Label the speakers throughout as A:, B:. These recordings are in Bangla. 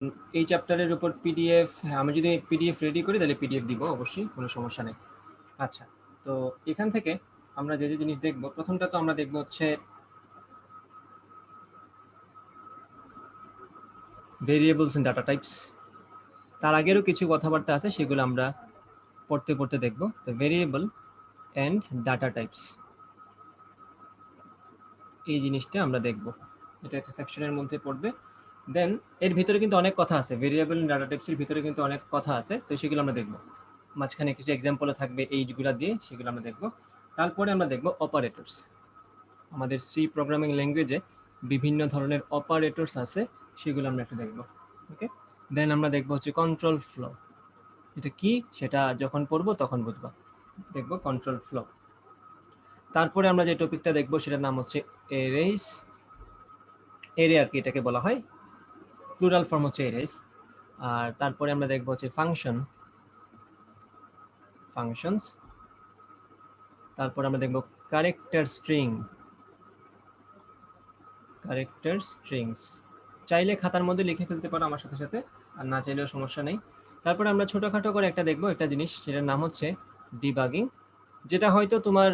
A: এই চ্যাপ্টারের উপর পিডিএফ, আমি যদি পিডিএফ রেডি করি তাহলে পিডিএফ দিব, অবশ্যই কোনো সমস্যা নেই। আচ্ছা, তো এখান থেকে আমরা যে যে জিনিস দেখব, প্রথমটা তো আমরা দেখব হচ্ছে ভেরিয়েবলস এন্ড ডাটা টাইপস। তার আগেরও কিছু কথাবার্তা আছে, সেগুলো আমরা পড়তে পড়তে দেখব। তো ভেরিয়েবল অ্যান্ড ডাটা টাইপস, এই জিনিসটা আমরা দেখব, এটা একটা সেকশনের মধ্যে পড়বে। দেন এর ভিতরে কিন্তু অনেক কথা আছে, ভেরিয়েবল ডাটা টাইপসের ভিতরে কিন্তু অনেক কথা আছে, তো সেগুলো আমরা দেখব। মাঝখানে কিছু এক্সাম্পলও থাকবে এইগুলা দিয়ে, সেগুলো আমরা দেখব। তারপরে আমরা দেখব অপারেটরস। আমাদের সি প্রোগ্রামিং ল্যাঙ্গুয়েজে বিভিন্ন ধরনের অপারেটরস আছে, সেগুলো আমরা একটু দেখব। ওকে, দেন আমরা দেখব হচ্ছে কন্ট্রোল ফ্লো। এটা কি সেটা যখন পড়বো তখন বুঝবা। দেখব কন্ট্রোল ফ্লো। তারপরে আমরা যে টপিকটা দেখব সেটার নাম হচ্ছে এরেস। এরে আর কি এটাকে বলা হয়, প্লুরাল ফর্ম হচ্ছে এরেস। আর তারপরে আমরা দেখব হচ্ছে ফাংশন, ফাংশনস। তারপর আমরা দেখব ক্যারেক্টার স্ট্রিং, ক্যারেক্টার স্ট্রিংস। চাইলে খাতার মধ্যে লিখে ফেলতে পারো আমার সাথে সাথে, আর না চাইলেও সমস্যা নেই। তারপরে আমরা ছোটোখাটো করে একটা দেখব, একটা জিনিস, সেটার নাম হচ্ছে ডিবাগিং, যেটা হয়তো তোমার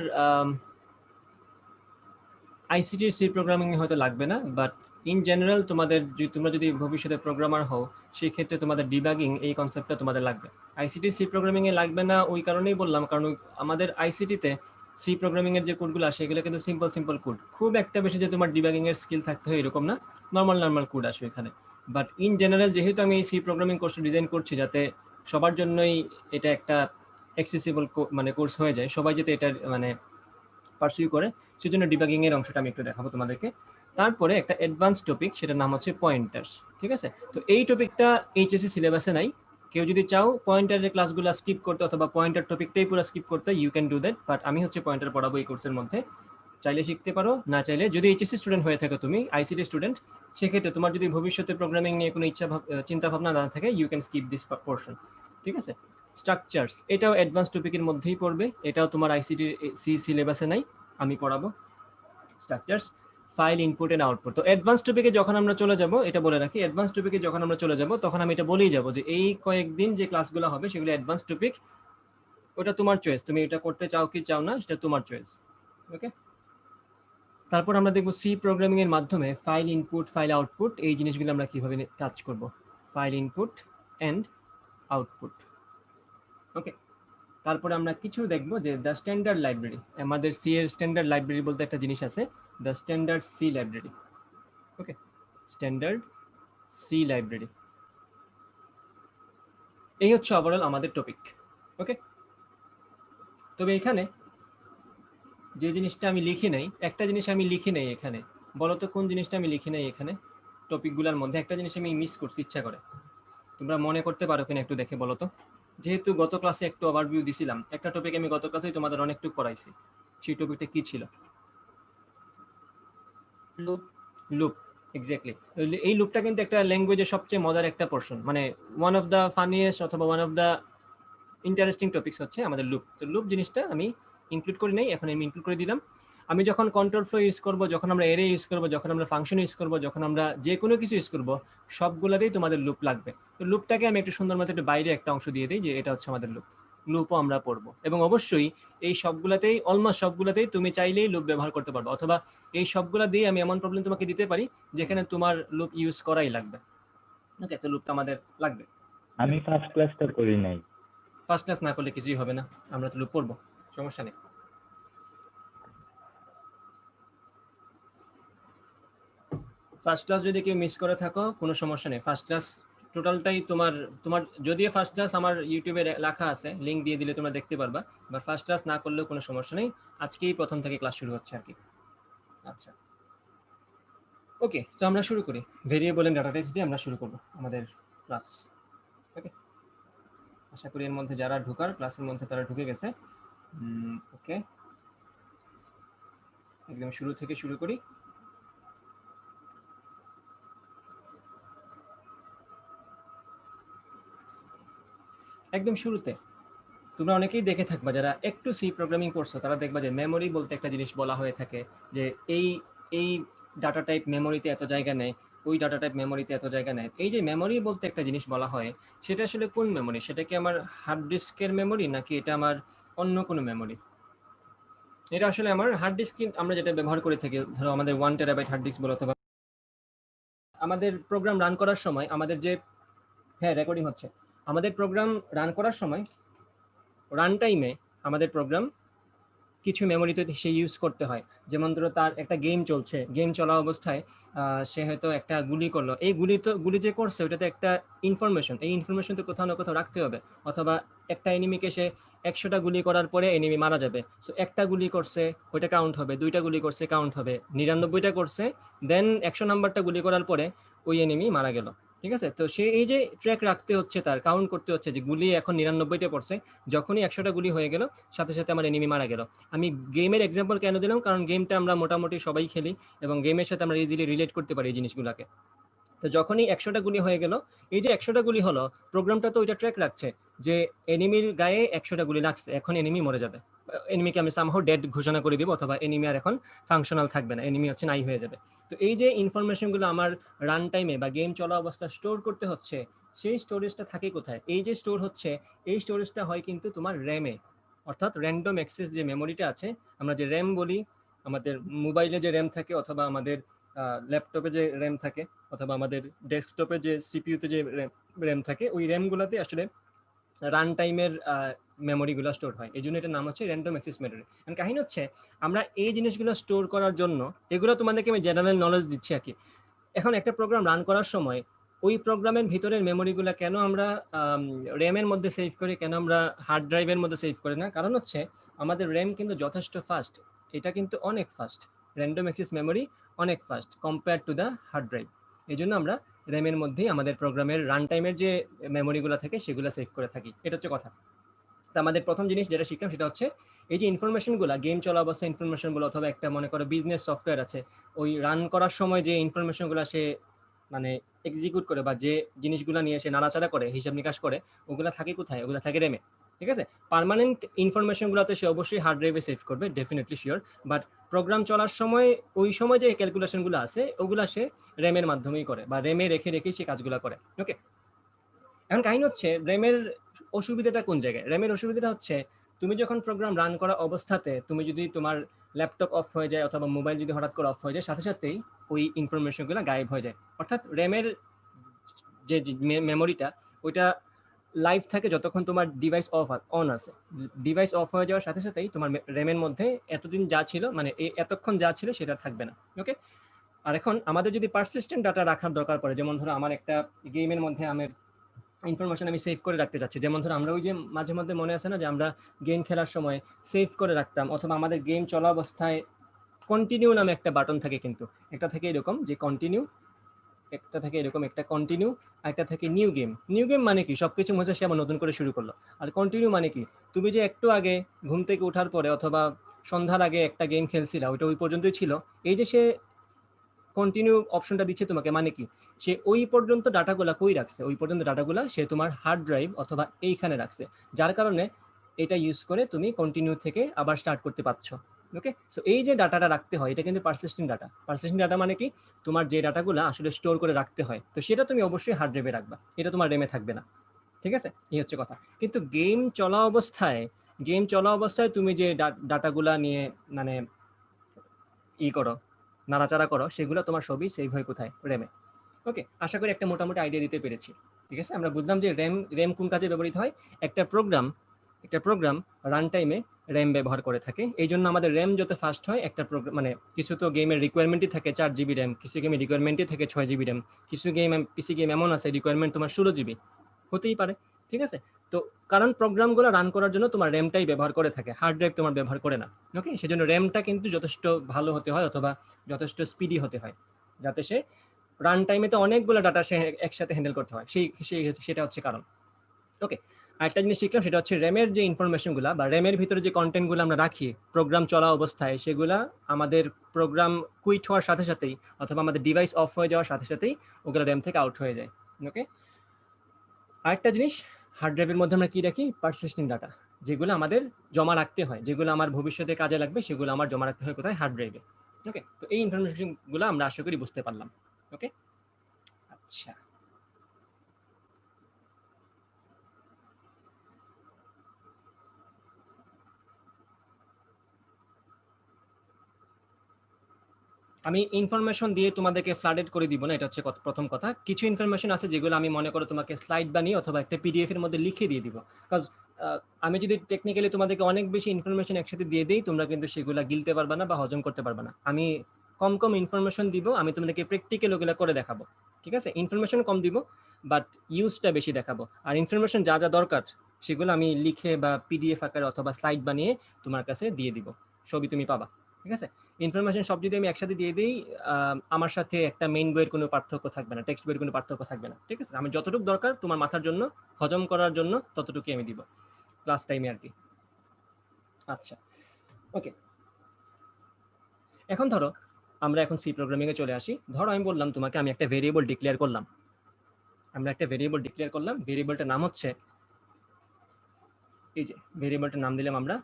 A: আইসিটির সি প্রোগ্রামিংয়ে হয়তো লাগবে না, বাট ইন জেনারেল তোমাদের তোমরা যদি ভবিষ্যতে প্রোগ্রামার হও, সেই ক্ষেত্রে তোমাদের ডিবাগিং এই কনসেপ্টটা তোমাদের লাগবে। আইসিটির সি প্রোগ্রামিংয়ে লাগবে না ওই কারণেই বললাম, কারণ আমাদের আইসিটিতে সি প্রোগ্রামিংয়ের যে কোডগুলো আসে এগুলো কিন্তু সিম্পল সিম্পল কোড, খুব একটা বেশি যে তোমার ডিবাগিংয়ের স্কিল থাকতে হয় এরকম না, নর্মাল নর্মাল কোড আসে এখানে। বাট ইন জেনারেল যেহেতু আমি এই সি প্রোগ্রামিং কোর্স ডিজাইন করছি যাতে সবার জন্যই এটা একটা অ্যাক্সেসিবল মানে কোর্স হয়ে যায়, সবাই যাতে এটা মানে পারসিউ করে, সেজন্য ডিবাগিং এর অংশটা আমি একটু দেখাবো তোমাদেরকে। তারপরে একটা অ্যাডভান্স টপিক, সেটার নাম হচ্ছে পয়েন্টার্স। ঠিক আছে, তো এই টপিকটা এইচএসসি সিলেবাসে নাই। কেউ যদি চাও পয়েন্টারের ক্লাসগুলো স্কিপ করতে অথবা পয়েন্টার টপিকটাই পুরো স্কিপ করতে, you can do that, but আমি হচ্ছে পয়েন্টার পড়াবো এই কোর্সের মধ্যে। চাইলে শিখতে পারো, না চাইলে, যদি এইচএসসি স্টুডেন্ট হয়ে থাকো তুমি, আইসিটি স্টুডেন্ট, সেক্ষেত্রে তোমার যদি ভবিষ্যতে প্রোগ্রামিং নিয়ে কোনো চিন্তা ভাবনা না থাকে, you can skip this portion. ঠিক আছে, স্ট্রাকচারস, এটাও অ্যাডভান্স টপিকের মধ্যেই পড়বে, এটাও তোমার আইসিটি সি সিলেবাসে নাই, আমি পড়াবো। Structures, file input and output. তো অ্যাডভান্স টপিকে যখন আমরা চলে যাব, এটা বলে রাখি, অ্যাডভান্স টপিকে যখন আমরা চলে যাব তখন আমি এটা বলেই যাব যে এই কয়েকদিন যে ক্লাসগুলো হবে সেগুলো অ্যাডভান্স টপিক, ওটা তোমার চয়েস, তুমি এটা করতে চাও কি চাও না সেটা তোমার চয়েস। ওকে, তারপর আমরা দেখব সি প্রোগ্রামিং এর মাধ্যমে ফাইল ইনপুট, ফাইল আউটপুট, এই জিনিসগুলো আমরা কিভাবে কাজ করব, file input and output. Okay, তারপরে আমরা কিছু দেখব যে দ্য স্ট্যান্ডার্ড লাইব্রেরি, আমাদের সি এর স্ট্যান্ডার্ড লাইব্রেরি বলতে একটা জিনিস আছে, the standard C library. Okay, standard C library, এই হচ্ছে ওভারঅল আমাদের টপিক। ওকে, তবে এখানে যে জিনিসটা আমি লিখি নাই, একটা জিনিস আমি লিখি নাই এখানে, বলো তো কোন জিনিসটা আমি লিখি নাই এখানে? টপিকগুলোর মধ্যে একটা জিনিস আমি মিস করছি ইচ্ছা করে, তোমরা মনে করতে পারো কিনা একটু দেখে বলো তো। যেহেতু গত ক্লাসে একটু ওভারভিউ দিছিলাম, একটা টপিক আমি গত ক্লাসেই তোমাদের অনেকটুকু পড়াইছি, সেই টপিকটা কি ছিল?
B: লুপ।
A: Loop, exactly. এই লুপটা কিন্তু একটা ল্যাঙ্গুয়েজের সবচেয়ে মজার একটা পোর্শন, মানে ওয়ান অফ দ্য ফানিয়েস্ট অথবা one of the interesting topics হচ্ছে আমাদের লুপ। তো লুপ জিনিসটা আমি ইনক্লুড করি নাই, এখন আমি ইনক্লুড করে দিলাম। আমি যখন কন্ট্রোল ফ্লো ইউজ করব, যখন আমরা এরে ইউজ করব, যখন আমরা ফাংশন ইউজ করব, যখন আমরা যে কোনো কিছু ইউজ করব, সবগুলোতেই তোমাদের লুপ লাগবে। তো লুপটাকে আমি একটু সুন্দর মতো একটু বাইরে একটা অংশ দিয়ে দিই যে এটা হচ্ছে আমাদের লুপ, লুপও আমরা পড়বো। এবং অবশ্যই এই সবগুলাতেই, অলমোস্ট সবগুলাতেই তুমি চাইলেই লুপ ব্যবহার করতে পারবে, অথবা এই সবগুলা দিয়ে আমি এমন প্রবলেম তোমাকে দিতে পারি যেখানে তোমার লুপ ইউজ করাই লাগবে। ওকে, তো লুপটা আমাদের লাগবে।
B: আমি ফার্স্ট ক্লাসটা করি নাই।
A: ফার্স্ট ক্লাস না করলে কিছুই হবে না, আমরা তো লুপ পড়বো, সমস্যা নেই। ফার্স্ট ক্লাস যদি কেউ মিস করে থাকো কোনো সমস্যা নেই, ফার্স্ট ক্লাস টোটালটাই তোমার, তোমার যদিও ফার্স্ট ক্লাস আমার ইউটিউবে লেখা আছে, লিঙ্ক দিয়ে দিলে তোমরা দেখতে পারবা, বা ফার্স্ট ক্লাস না করলেও কোনো সমস্যা নেই, আজকেই প্রথম থেকে ক্লাস শুরু হচ্ছে আর কি। আচ্ছা, ওকে, তো আমরা শুরু করি, ভেরিয়েবল এন্ড ডাটা টাইপস দিয়ে আমরা শুরু করব আমাদের ক্লাস। ওকে, আশা করি এর মধ্যে যারা ঢোকার ক্লাসের মধ্যে তারা ঢুকে গেছে। ওকে, একদম শুরু থেকে শুরু করি। একদম শুরুতে তোমরা অনেকেই দেখে থাকবা যারা একটু সি প্রোগ্রামিং করছো, তারা দেখবা যে মেমোরি বলতে একটা জিনিস বলা হয়ে থাকে, যে এই এই ডাটা টাইপ মেমোরিতে এত জায়গা নেয়, ওই ডাটা টাইপ মেমোরিতে এত জায়গা নেয়। এই যে মেমোরি বলতে একটা জিনিস বলা হয়, সেটা আসলে কোন মেমোরি? সেটা কি আমার হার্ড ডিস্কের মেমোরি নাকি এটা আমার অন্য কোনো মেমোরি? এটা আসলে আমার হার্ড ডিস্ক আমরা যেটা ব্যবহার করে থাকি, ধরো আমাদের 1 টেরাবাইট হার্ড ডিস্ক বলো, অথবা আমাদের প্রোগ্রাম রান করার সময় আমাদের যে, হ্যাঁ রেকর্ডিং হচ্ছে, আমাদের প্রোগ্রাম রান করার সময় রান টাইমে আমাদের প্রোগ্রাম কিছু মেমোরিতে সে ইউজ করতে হয়। যেমন ধরো তার একটা গেম চলছে, গেম চলা অবস্থায় সে হয়তো একটা গুলি করলো, এই গুলি যে করছে ওটাতে একটা ইনফরমেশন, এই ইনফরমেশন তো কোথাও না কোথাও রাখতে হবে। অথবা একটা এনিমিকে সে 100টা গুলি করার পরে এনিমি মারা যাবে, সো একটা গুলি করছে ওইটা কাউন্ট হবে, 2টা গুলি করছে কাউন্ট হবে, 99টা করছে, দেন 100 নাম্বারটা গুলি করার পরে ওই এনিমি মারা গেল। ঠিক আছে, তো সে এই যে ট্র্যাক রাখতে হচ্ছে, তার কাউন্ট করতে হচ্ছে যে গুলি এখন 99টা পড়ছে, যখনই 100টা গুলি হয়ে গেল সাথে সাথে আমার এনিমি মারা গেল। আমি গেমের এক্সাম্পল কেন দিলাম, কারণ গেমটা আমরা মোটামুটি সবাই খেলি এবং গেমের সাথে আমরা ইজিলি রিলেট করতে পারি এই জিনিসগুলোকে। তো যখনই 100টা গুলি হয়ে গেল, এই যে 100টা গুলি হলো, প্রোগ্রামটা তো ওইটা ট্র্যাক রাখছে যে এনিমির গায়ে 100টা গুলি লাগছে, এখন এনিমি মরে যাবে, এনিমিকে আমি সামহাউ ডেড ঘোষণা করে দিব, অথবা এনিমি আর এখন ফাংশনাল থাকবে না, এনিমি হচ্ছে নাই হয়ে যাবে। তো এই যে ইনফরমেশনগুলো আমার রান টাইমে বা গেম চলা অবস্থা স্টোর করতে হচ্ছে, সেই স্টোরেজটা থাকে কোথায়? এই যে স্টোর হচ্ছে, এই স্টোরেজটা হয় কিন্তু তোমার র্যামে, অর্থাৎ র্যান্ডম অ্যাক্সেস যে মেমোরিটা আছে, আমরা যে র্যাম বলি, আমাদের মোবাইলে যে র্যাম থাকে, অথবা আমাদের ল্যাপটপে যে র্যাম থাকে, অথবা আমাদের ডেস্কটপে যে সিপিইউতে যে র্যাম থাকে, ওই র্যামগুলোতে আসলে রান টাইমের মেমোরিগুলো স্টোর হয়, এই জন্য এটার নাম হচ্ছে র্যান্ডম অ্যাক্সেস মেমোরি। কাহিনী হচ্ছে, আমরা এই জিনিসগুলো স্টোর করার জন্য, এগুলো তোমাদেরকে আমি জেনারেল নলেজ দিচ্ছি আর কি। এখন একটা প্রোগ্রাম রান করার সময় ওই প্রোগ্রামের ভিতরের মেমোরিগুলো কেন আমরা র্যামের মধ্যে সেভ করি, কেন আমরা হার্ড ড্রাইভের মধ্যে সেভ করি না? কারণ হচ্ছে আমাদের র্যাম কিন্তু যথেষ্ট ফাস্ট, এটা কিন্তু অনেক ফাস্ট, র্যান্ডম অ্যাক্সেস মেমোরি অনেক fast compare to the hard drive. এই জন্য আমরা র্যামের মধ্যেই আমাদের প্রোগ্রামের রান টাইমের যে মেমোরিগুলো থাকে সেগুলো সেভ করে থাকি, এটা হচ্ছে কথা। তো আমাদের প্রথম জিনিস যেটা শিখলাম সেটা হচ্ছে, এই যে ইনফরমেশনগুলো গেম চলা অবস্থায় ইনফরমেশনগুলো, অথবা একটা মনে করো বিজনেস সফটওয়্যার আছে, ওই রান করার সময় যে ইনফরমেশনগুলো সে মানে এক্সিকিউট করে, বা যে জিনিসগুলো নিয়ে সে নাড়াচাড়া করে, হিসাব নিকাশ করে, ওগুলো থাকে কোথায়? ওগুলো থাকে র্যামে। ঠিক আছে, পার্মানেন্ট ইনফরমেশনগুলোতে সে অবশ্যই হার্ড ড্রাইভে সেভ করবে, ডেফিনেটলি শিওর। বাট প্রোগ্রাম চলার সময় ওই সময় যে ক্যালকুলেশনগুলো আছে ওগুলো সে র্যামের মাধ্যমেই করে, বা র্যামে রেখে রেখেই সে কাজগুলো করে। ওকে, এখন কাহিনী হচ্ছে র্যামের অসুবিধাটা কোন জায়গায়? র্যামের অসুবিধাটা হচ্ছে, তুমি যখন প্রোগ্রাম রান করা অবস্থাতে তুমি যদি তোমার ল্যাপটপ অফ হয়ে যায়, অথবা মোবাইল যদি হঠাৎ করে অফ হয়ে যায়, সাথে সাথেই ওই ইনফরমেশনগুলো গায়েব হয়ে যায়। অর্থাৎ র্যামের যে মেমোরিটা, ওইটা লাইভ থাকে যতক্ষণ তোমার ডিভাইস অন আছে। ডিভাইস অফ হয়ে যাওয়ার সাথে সাথেই তোমার র্যামের মধ্যে এতদিন যা ছিল, মানে এতক্ষণ যা ছিল সেটা থাকবে না। ওকে, আর এখন আমাদের যদি পারসিস্টেন্ট ডাটা রাখার দরকার পড়ে, যেমন ধরো আমার একটা গেমের মধ্যে আমার ইনফরমেশন আমি সেভ করে রাখতে চাচ্ছি, যেমন ধরো আমরা ওই যে মাঝে মধ্যে মনে আছে না যে আমরা গেম খেলার সময় সেভ করে রাখতাম, অথবা আমাদের গেম চলা অবস্থায় কন্টিনিউ নামে একটা বাটন থাকে, কিন্তু একটা থাকে এরকম যে কন্টিনিউ, একটা থাকে এরকম একটা কন্টিনিউ, আর একটা থাকে নিউ গেম। নিউ গেম মানে কি, সবকিছু মুছে সে আবার নতুন করে শুরু করলো। আর কন্টিনিউ মানে কি, তুমি যে একটু আগে ঘুম থেকে ওঠার পরে অথবা সন্ধ্যার আগে একটা গেম খেলছিলা, ওইটা ওই পর্যন্তই ছিল। এই যে সে কন্টিনিউ অপশনটা দিচ্ছে তোমাকে, মানে কি, সে ওই পর্যন্ত ডাটাগুলা কই রাখছে, ওই পর্যন্ত ডাটাগুলা সে তোমার হার্ড ড্রাইভ অথবা এইখানে রাখছে, যার কারণে এটা ইউজ করে তুমি কন্টিনিউ থেকে আবার স্টার্ট করতে পারছো। ওকে, সো এই যে ডাটাটা রাখতে হয়, এটা কিন্তু পারসিস্টেন্ট ডাটা। পারসিস্টেন্ট ডাটা মানে কি, তোমার যে ডাটাগুলো আসলে স্টোর করে রাখতে হয়, তো সেটা তুমি অবশ্যই হার্ড ড্রাইভে রাখবা, এটা তোমার র্যামে থাকবে না। ঠিক আছে, এই হচ্ছে কথা। কিন্তু গেম চলা অবস্থায় তুমি যে ডাটাগুলা নিয়ে মানে করো, নাড়াচাড়া করো, সেগুলো তোমার সবই সেভ হয় কোথায়? র্যামে। ওকে, আশা করি একটা মোটামুটি আইডিয়া দিতে পেরেছি। ঠিক আছে, আমরা বুঝলাম যে র্যাম কোন কাজে ব্যবহৃত হয়। একটা প্রোগ্রাম রান টাইমে র্যাম ব্যবহার করে থাকে, এই জন্য আমাদের র্যাম যত ফাস্ট হয়, একটা প্রোগ্রাম মানে কিছু তো গেমের রিকোয়ারমেন্টই থাকে 4 জিবি র্যাম, কিছু গেমের রিকোয়ারমেন্টই থাকে 6 জিবি র্যাম, কিছু পিসি গেম এমন আছে রিকোয়ারমেন্ট তোমার 16 জিবি, হতেই পারে। ঠিক আছে, তো কারণ প্রোগ্রামগুলো রান করার জন্য তোমার র্যামটাই ব্যবহার করে থাকে, হার্ড ড্রাইভ তোমার ব্যবহার করে না। ওকে, সেজন্য র্যামটা কিন্তু যথেষ্ট ভালো হতে হয়, অথবা যথেষ্ট স্পিডি হতে হয়, যাতে সে রান টাইমে তো অনেকগুলো ডাটা সে একসাথে হ্যান্ডেল করতে হয়, সেটা হচ্ছে কারণ। ওকে, আরেকটা জিনিস শিখলাম, সেটা হচ্ছে র্যামের যে ইনফরমেশনগুলো বা র্যামের ভিতরে যে কন্টেন্টগুলো আমরা রাখি প্রোগ্রাম চলা অবস্থায়, সেগুলা আমাদের প্রোগ্রাম কুইট হওয়ার সাথে সাথেই, অথবা আমাদের ডিভাইস অফ হয়ে যাওয়ার সাথে সাথেই ওগুলো র্যাম থেকে আউট হয়ে যায়। ওকে, আরেকটা জিনিস, হার্ড ড্রাইভের মধ্যে আমরা কি রাখি? পারসিস্টেন্ট ডাটা, যেগুলো আমাদের জমা রাখতে হয়, যেগুলো আমার ভবিষ্যতে কাজে লাগবে, সেগুলো আমার জমা রাখতে হয় কোথায়? হার্ড ড্রাইভে। ওকে, তো এই ইনফরমেশনগুলো আমরা আশা করি বুঝতে পারলাম। ওকে, আচ্ছা, আমি ইনফরমেশন দিয়ে তোমাদেরকে ফ্লাডেড করে দিব না, এটা হচ্ছে প্রথম কথা। কিছু ইনফরমেশন আছে যেগুলো আমি মনে করো তোমাকে স্লাইড বানিয়ে অথবা একটা পিডিএফ এর মধ্যে লিখে দিয়ে দিব। বিকজ আমি যদি টেকনিক্যালি তোমাদেরকে অনেক বেশি ইনফরমেশন একসাথে দিয়ে দিই, তোমরা কিন্তু সেগুলো গিলতে পারবে না বা হজম করতে পারবে না। আমি কম কম ইনফরমেশন দিব, আমি তোমাদেরকে প্র্যাকটিক্যাল ওগুলো করে দেখাবো, ঠিক আছে? ইনফরমেশন কম দিব বাট ইউজটা বেশি দেখাবো। আর ইনফরমেশন যা যা দরকার সেগুলো আমি লিখে বা পিডিএফ আকারে অথবা স্লাইড বানিয়ে তোমার কাছে দিয়ে দিব, সবই তুমি পাবা, ঠিক আছে? ইনফরমেশন সব যদি আমি একসাথে দিয়ে দিই, আমার সাথে একটা মেইন বইয়ের কোনো পার্থক্য থাকবে না, টেক্সট বইয়ের কোনো পার্থক্য থাকবে না, ঠিক আছে? আমি যতটুকু দরকার তোমার মাথার জন্য হজম করার জন্য ততটুকুই আমি দিব ক্লাস টাইমে আর কি। আচ্ছা, ওকে। এখন ধরো আমরা এখন সি প্রোগ্রামিং এ চলে আসি। ধরো আমি বললাম তোমাকে আমি একটা ভেরিয়েবল ডিক্লেয়ার করলাম, আমরা একটা ভেরিয়েবল ডিক্লেয়ার করলাম, ভেরিয়েবলটার নাম হচ্ছে, এই যে ভেরিয়েবলটার নাম দিলাম আমরা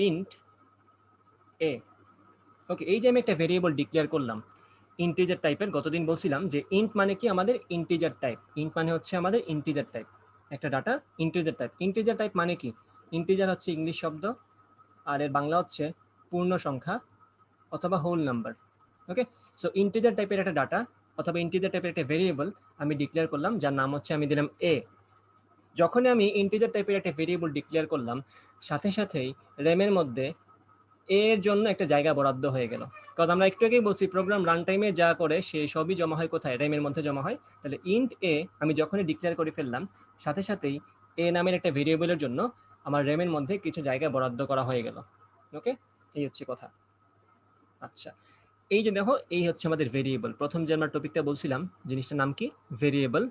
A: ইন্ট এ। ওকে, এই যে আমি একটা ভেরিয়েবল ডিক্লেয়ার করলাম ইন্টিজার টাইপের, গতদিন বলছিলাম যে ইন্ট মানে কি আমাদের ইন্টিজার টাইপ, ইন্ট মানে হচ্ছে আমাদের ইন্টিজার টাইপ, একটা data integer type. Integer type মানে কি? ইন্টিজার হচ্ছে ইংলিশ শব্দ, আর এর বাংলা হচ্ছে পূর্ণ সংখ্যা অথবা হোল নাম্বার। ওকে, সো ইন্টিজার টাইপের একটা ডাটা অথবা ইন্টিজার টাইপের একটা ভেরিয়েবল আমি ডিক্লেয়ার করলাম, যার নাম হচ্ছে আমি দিলাম এ। যখনই আমি ইন্টিজার টাইপের একটা ভেরিয়েবল ডিক্লেয়ার করলাম, সাথে সাথেই র্যামের মধ্যে এর জন্য একটা জায়গা বরাদ্দ হয়ে গেল। কারণ আমরা একটু আগেই বলছি প্রোগ্রাম রান টাইমে যা করে সে সবই জমা হয় কোথায়? র্যামের মধ্যে জমা হয়। তাহলে ইন্ট এ আমি যখনই ডিক্লেয়ার করে ফেললাম, সাথে সাথেই এ নামের একটা ভেরিয়েবলের জন্য আমার র্যামের মধ্যে কিছু জায়গা বরাদ্দ করা হয়ে গেল। ওকে, এই হচ্ছে কথা। আচ্ছা, এই যে দেখো, এই হচ্ছে আমাদের ভেরিয়েবল। প্রথম যে আমরা টপিকটা বলছিলাম জিনিসটার নাম কি? ভেরিয়েবল।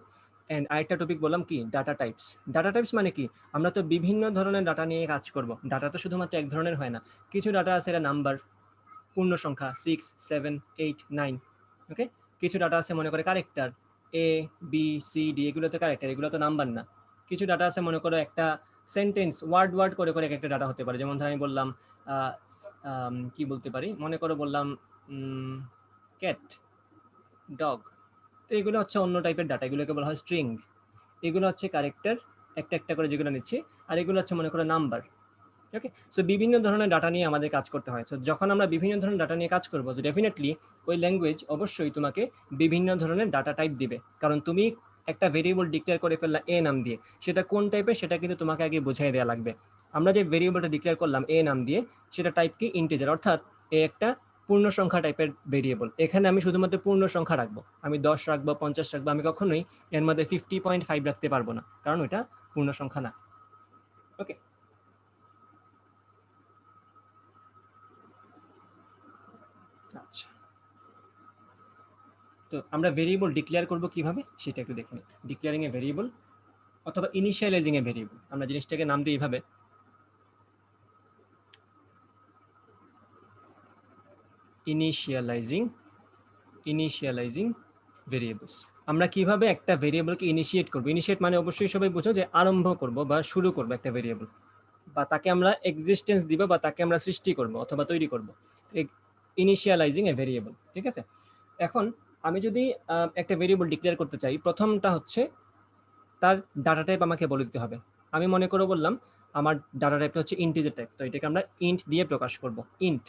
A: অ্যান্ড আরেকটা টপিক বললাম কি? Data types. ডাটা টাইপস মানে কি? আমরা তো বিভিন্ন ধরনের ডাটা নিয়ে কাজ করব। ডাটা তো শুধুমাত্র এক ধরনের হয় না। কিছু ডাটা আছে এটা নাম্বার, পূর্ণ সংখ্যা 6, 7, 8, 9। ওকে, কিছু ডাটা আছে মনে করে character, A B C D, এগুলো তো ক্যারেক্টার, এগুলো তো নাম্বার না। কিছু ডাটা আছে মনে করো একটা সেন্টেন্স ওয়ার্ড ওয়ার্ড করে করে একটা ডাটা হতে পারে। যেমন ধর আমি বললাম কি বলতে পারি, মনে করো বললাম ক্যাট, ডগ। তো এগুলো হচ্ছে অন্য টাইপের ডাটা, এগুলোকে বলা হয় স্ট্রিং। এগুলো হচ্ছে ক্যারেক্টার একটা একটা করে যেগুলো নিচ্ছি, আর এগুলো হচ্ছে মনে করো নাম্বার। ওকে, সো বিভিন্ন ধরনের ডাটা নিয়ে আমাদের কাজ করতে হয়। সো যখন আমরা বিভিন্ন ধরনের ডাটা নিয়ে কাজ করবো, তো ডেফিনেটলি ওই ল্যাঙ্গুয়েজ অবশ্যই তোমাকে বিভিন্ন ধরনের ডাটা টাইপ দিবে। কারণ তুমি একটা ভেরিয়েবল ডিক্লেয়ার করে ফেললা এ নাম দিয়ে, সেটা কোন টাইপের সেটা কিন্তু তোমাকে আগে বোঝাই দেওয়া লাগবে। আমরা যে ভেরিয়েবলটা ডিক্লেয়ার করলাম এ নাম দিয়ে, সেটা টাইপ কি? ইন্টিজার, অর্থাৎ এ একটা পূর্ণ সংখ্যা টাইপের ভেরিয়েবল। এখানে আমি শুধুমাত্র পূর্ণ সংখ্যা রাখবো, আমি 10 রাখবো, 50 রাখবো, আমি কখনোই এর মধ্যে 50.5 রাখতে পারবো না, কারণ ওইটা পূর্ণ সংখ্যা না। ওকে, আচ্ছা, তো আমরা ভেরিয়েবল ডিক্লেয়ার করব কিভাবে সেটা একটু দেখে নিই। ডিক্লেয়ারিং এ ভেরিয়েবল অথবা ইনিশিয়ালাইজিং এ ভেরিয়েবল, আমরা জিনিসটাকে নাম দিই এইভাবে, ইনিশিয়ালাইজিং ভেরিয়েবলস। আমরা কিভাবে একটা ভেরিয়েবলকে ইনিশিয়েট করব? ইনিশিয়েট মানে অবশ্যই সবাই বুঝো যে আরম্ভ করব বা শুরু করব একটা ভেরিয়েবল, বা তাকে আমরা এক্সিস্টেন্স দিব বা তাকে আমরা সৃষ্টি করব অথবা তৈরি করব। ইনিশিয়ালাইজিং এ ভেরিয়েবল, ঠিক আছে? এখন আমি যদি একটা ভেরিয়েবল ডিক্লেয়ার করতে চাই, প্রথমটা হচ্ছে তার ডাটা টাইপ আমাকে বলে দিতে হবে। আমি মনে করে বললাম আমার ডাটা টাইপটা হচ্ছে ইন্টিজার টাইপ, তো এটাকে আমরা ইন্ট দিয়ে প্রকাশ করব, ইন্ট।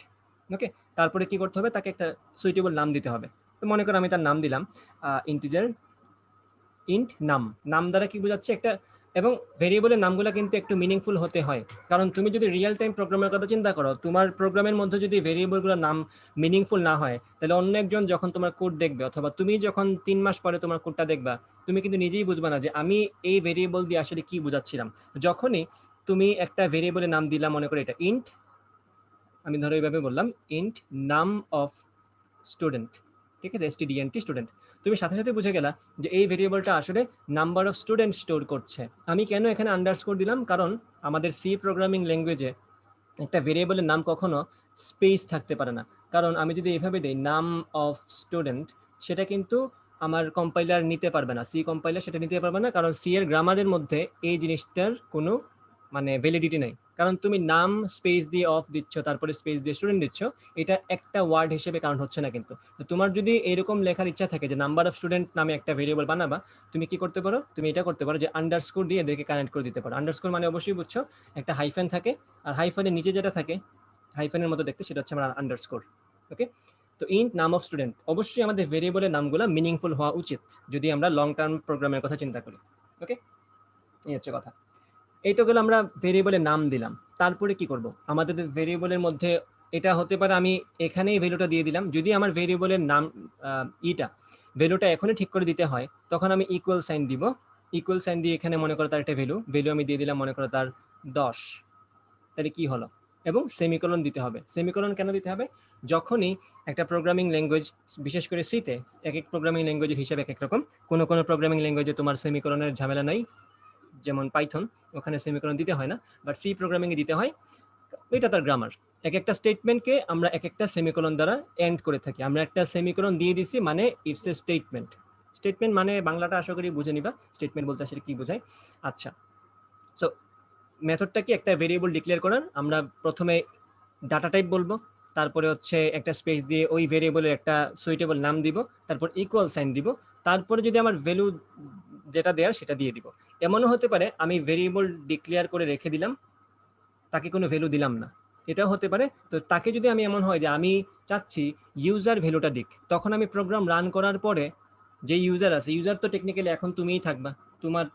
A: ওকে, তারপরে কি করতে হবে? তাকে একটা সুইটেবল নাম দিতে হবে। তো মনে করো আমি তার নাম দিলাম ইন্টিজার ইন্ট নাম। নাম দ্বারা কি বোঝাচ্ছে? একটা, এবং ভেরিয়েবলের নামগুলো কিন্তু একটু মিনিংফুল হতে হয়। কারণ তুমি যদি রিয়েল টাইম প্রোগ্রামের কথা চিন্তা করো, তোমার প্রোগ্রামের মধ্যে যদি ভেরিয়েবলগুলোর নাম মিনিংফুল না হয়, তাহলে অন্য একজন যখন তোমার কোড দেখবে অথবা তুমি যখন 3 মাস পরে তোমার কোডটা দেখবা, তুমি কিন্তু নিজেই বুঝবা না যে আমি এই ভেরিয়েবল দিয়ে আসলে কি বোঝাচ্ছিলাম। যখনই তুমি একটা ভেরিয়েবলের নাম দিলাম, মনে করো এটা ইন্ট, আমি ধরো এইভাবে বললাম ইন্ট নাম অফ স্টুডেন্ট, ঠিক আছে? STUDENT, student. তুমি সাথে সাথে বুঝে গেলা যে এই ভেরিয়েবলটা আসলে নাম্বার অফ স্টুডেন্ট স্টোর করছে। আমি কেন এখানে আন্ডারস্কোর দিলাম? কারণ আমাদের সি প্রোগ্রামিং ল্যাঙ্গুয়েজে একটা ভেরিয়েবলের নাম কখনো স্পেস থাকতে পারে না। কারণ আমি যদি এভাবে দিই নাম অফ স্টুডেন্ট, সেটা কিন্তু আমার কম্পাইলার নিতে পারবে না, সি কম্পাইলার সেটা নিতে পারবে না, কারণ সি এর গ্রামারের মধ্যে এই জিনিসটার কোনো মানে ভ্যালিডিটি নেই। কারণ তুমি নাম স্পেস দিয়ে অফ দিচ্ছ, তারপরে স্পেস দিয়ে স্টুডেন্ট দিচ্ছ, এটা একটা ওয়ার্ড হিসেবে কাউন্ট হচ্ছে না কিন্তু। তো তোমার যদি এরকম লেখার ইচ্ছা থাকে যে নাম্বার অফ স্টুডেন্ট নামে একটা ভেরিয়েবল বানাবা, তুমি কি করতে পারো, তুমি এটা করতে পারো যে আন্ডারস্কোর দিয়ে এদেরকে কানেক্ট করে দিতে পারো। আন্ডারস্কোর মানে অবশ্যই বুঝছো, একটা হাইফেন থাকে, আর হাইফেনের নিচে যেটা থাকে হাইফেনের মতো দেখতে, সেটা হচ্ছে আমার আন্ডারস্কোর। ওকে, তো ইন্ট নাম অফ স্টুডেন্ট, অবশ্যই আমাদের ভেরিয়েবলের নামগুলো মিনিংফুল হওয়া উচিত যদি আমরা লং টার্ম প্রোগ্রামের কথা চিন্তা করি। ওকে, এই হচ্ছে কথা। এই তো গেল আমরা ভেরিয়েবলের নাম দিলাম। তারপরে কি করব, আমাদের ভেরিয়েবলের মধ্যে এটা হতে পারে আমি এখানেই ভ্যালুটা দিয়ে দিলাম। যদি আমার ভেরিয়েবলের নাম ভ্যালুটা এখনই ঠিক করে দিতে হয়, তখন আমি ইকুয়াল সাইন দিব। ইকুয়াল সাইন দিয়ে এখানে মনে করো তার একটা ভ্যালু আমি দিয়ে দিলাম মনে করো তার 10। তাহলে কি হলো, এবং সেমিকোলন দিতে হবে। সেমিকোলন কেন দিতে হবে, যখনই একটা প্রোগ্রামিং ল্যাঙ্গুয়েজ, বিশেষ করে সিতে, এক এক প্রোগ্রামিং ল্যাঙ্গুয়েজের হিসাবে এক এক রকম, কোনো কোনো প্রোগ্রামিং ল্যাঙ্গুয়েজে তোমার সেমিকোলনের ঝামেলা নাই, যেমন পাইথন, ওখানে সেমিকোলন দিতে হয় না, বাট সি প্রোগ্রামিংয়ে দিতে হয়। এটা তার গ্রামার। এক একটা স্টেটমেন্টকে আমরা এক একটা সেমিকোলন দ্বারা এন্ড করে থাকি। আমরা একটা সেমিকোলন দিয়ে দিছি মানে ইটস এ স্টেটমেন্ট। স্টেটমেন্ট মানে বাংলাটা আশা করি বুঝে নিবা, স্টেটমেন্ট বলতে আসলে কি বোঝায়। আচ্ছা, সো মেথডটা কি, একটা ভেরিয়েবল ডিক্লেয়ার করার। আমরা প্রথমে ডাটা টাইপ বলবো, তারপরে হচ্ছে একটা স্পেস দিয়ে ওই ভেরিয়েবলের একটা সুইটেবল নাম দিব, তারপর ইকুয়াল সাইন দিব, তারপরে যদি আমার ভ্যালু যেটা দেওয়ার সেটা দিয়ে দিব। এমনও হতে পারে আমি ভেরিয়েবল ডিক্লেয়ার করে রেখে দিলাম, তাকে কোনো ভ্যালু দিলাম না, এটাও হতে পারে। তো তাকে যদি আমি এমন হয় যে আমি চাচ্ছি ইউজার ভ্যালুটা দিক, তখন আমি প্রোগ্রাম রান করার পরে যে ইউজার আছে, ইউজার তো টেকনিক্যালি এখন তুমিই থাকবা।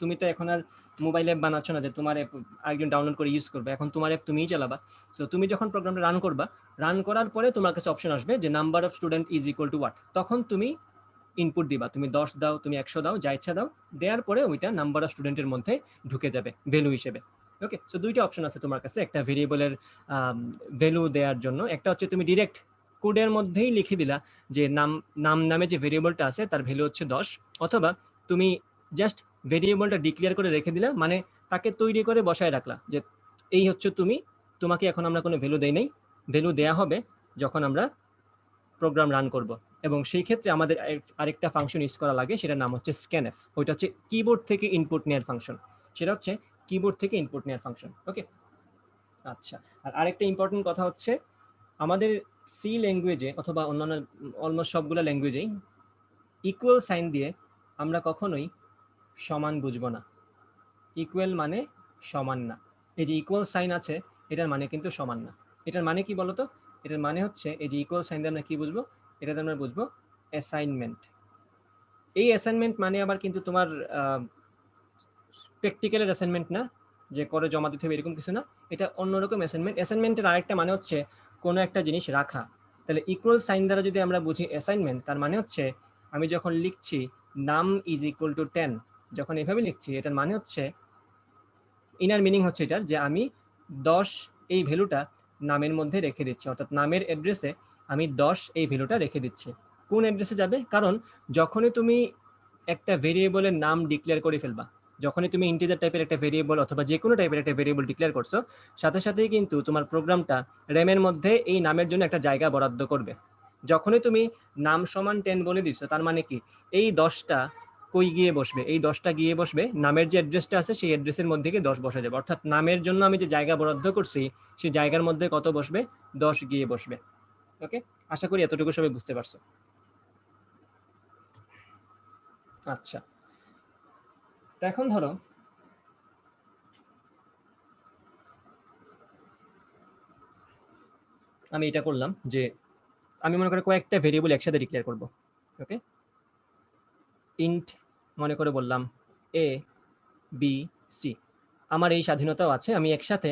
A: তুমি তো এখন আর মোবাইল অ্যাপ বানাচ্ছ না যে তোমার অ্যাপ একজন ডাউনলোড করে ইউজ করবে, এখন তোমার অ্যাপ তুমিই চালাবা। সো তুমি যখন প্রোগ্রামটা রান করবা, রান করার পরে তোমার কাছে অপশন আসবে যে number of student is equal two what, তখন তুমি ইনপুট দিবা, তুমি 10 দাও, তুমি 100 দাও, যা ইচ্ছা দাও, দেওয়ার পরে ওইটা নাম্বার অফ স্টুডেন্টের মধ্যে ঢুকে যাবে ভ্যালু হিসেবে। ওকে, সো দুইটা অপশন আছে তোমার কাছে একটা ভেরিয়েবলের ভ্যালু দেওয়ার জন্য। একটা হচ্ছে তুমি ডিরেক্ট কোডের মধ্যেই লিখে দিলা যে নামে যে ভেরিয়েবলটা আছে তার ভ্যালু হচ্ছে 10, অথবা তুমি জাস্ট ভেরিয়েবলটা ডিক্লেয়ার করে রেখে দিলা, মানে তাকে তৈরি করে বসায় রাখলা যে এই হচ্ছে তুমি, তোমাকে এখন আমরা কোনো ভ্যালু দেই নাই, ভ্যালু দেয়া হবে যখন আমরা প্রোগ্রাম রান করব। এবং সেই ক্ষেত্রে আমাদের আরেকটা ফাংশন ইউজ করা লাগে, সেটার নাম হচ্ছে স্ক্যানএফ। ওইটা হচ্ছে কিবোর্ড থেকে ইনপুট নেওয়ার ফাংশন, সেটা হচ্ছে কিবোর্ড থেকে ইনপুট নেওয়ার ফাংশন। ওকে, আচ্ছা। আর আরেকটা ইম্পর্টেন্ট কথা হচ্ছে, আমাদের সি ল্যাঙ্গুয়েজে অথবা অন্যান্য অলমোস্ট সবগুলো ল্যাঙ্গুয়েজেই ইকুয়াল সাইন দিয়ে আমরা কখনোই সমান বুঝবো না। ইকুয়াল মানে সমান না, এই যে ইকুয়াল সাইন আছে এটার মানে কিন্তু সমান না। এটার মানে কি বলতো, এটার মানে হচ্ছে এই যে ইকুয়াল সাইন দিয়ে আমরা কি বুঝবো, এটাতে আমরা বুঝবো অ্যাসাইনমেন্ট। এই অ্যাসাইনমেন্ট মানে আবার কিন্তু তোমার প্র্যাকটিক্যালের অ্যাসাইনমেন্ট না, যে করে জমা দিতে হবে এরকম কিছু না, এটা অন্যরকম অ্যাসাইনমেন্ট। অ্যাসাইনমেন্টের আরেকটা মানে হচ্ছে কোনো একটা জিনিস রাখা। তাহলে ইকুয়াল সাইন দ্বারা যদি আমরা বুঝি অ্যাসাইনমেন্ট, তার মানে হচ্ছে আমি যখন লিখছি নাম ইজ ইকুয়াল টু 10, যখন এভাবে লিখছি এটার মানে হচ্ছে, ইনার মিনিং হচ্ছে এটার যে আমি 10 এই ভ্যালুটা নামের মধ্যে রেখে দিচ্ছি, অর্থাৎ নামের অ্যাড্রেসে আমি 10 এই ভ্যালুটা রেখে দিচ্ছি। কোন অ্যাড্রেসে যাবে, কারণ যখনই তুমি একটা ভেরিয়েবলের নাম ডিক্লেয়ার করে ফেলবা, যখনই তুমি ইন্টিজার টাইপের একটা ভেরিয়েবল অথবা যে কোনো টাইপের একটা ভেরিয়েবল ডিক্লেয়ার করছো, সাথে সাথেই কিন্তু তোমার প্রোগ্রামটা র্যামের মধ্যে এই নামের জন্য একটা জায়গা বরাদ্দ করবে। যখনই তুমি নাম সমান 10 বলে দিছো, তার মানে কি এই 10টা কই গিয়ে বসবে, এই 10টা গিয়ে বসবে নামের যে অ্যাড্রেসটা আছে সেই অ্যাড্রেসের মধ্যে গিয়ে 10 বসে যাবে। অর্থাৎ নামের জন্য আমি যে জায়গা বরাদ্দ করছি সেই জায়গার মধ্যে কত বসবে, 10 গিয়ে বসবে। ওকে, আশা করি এতটুকু সবাই বুঝতে পারছো। আচ্ছা, তো এখন ধরো আমি এটা করলাম যে আমি মনে করি কয়েকটা ভেরিয়েবল একসাথে ডিক্লেয়ার করব। ওকে, ইন্ট মনে করে বললাম এ বি সি, আমার এই স্বাধীনতাও আছে, আমি একসাথে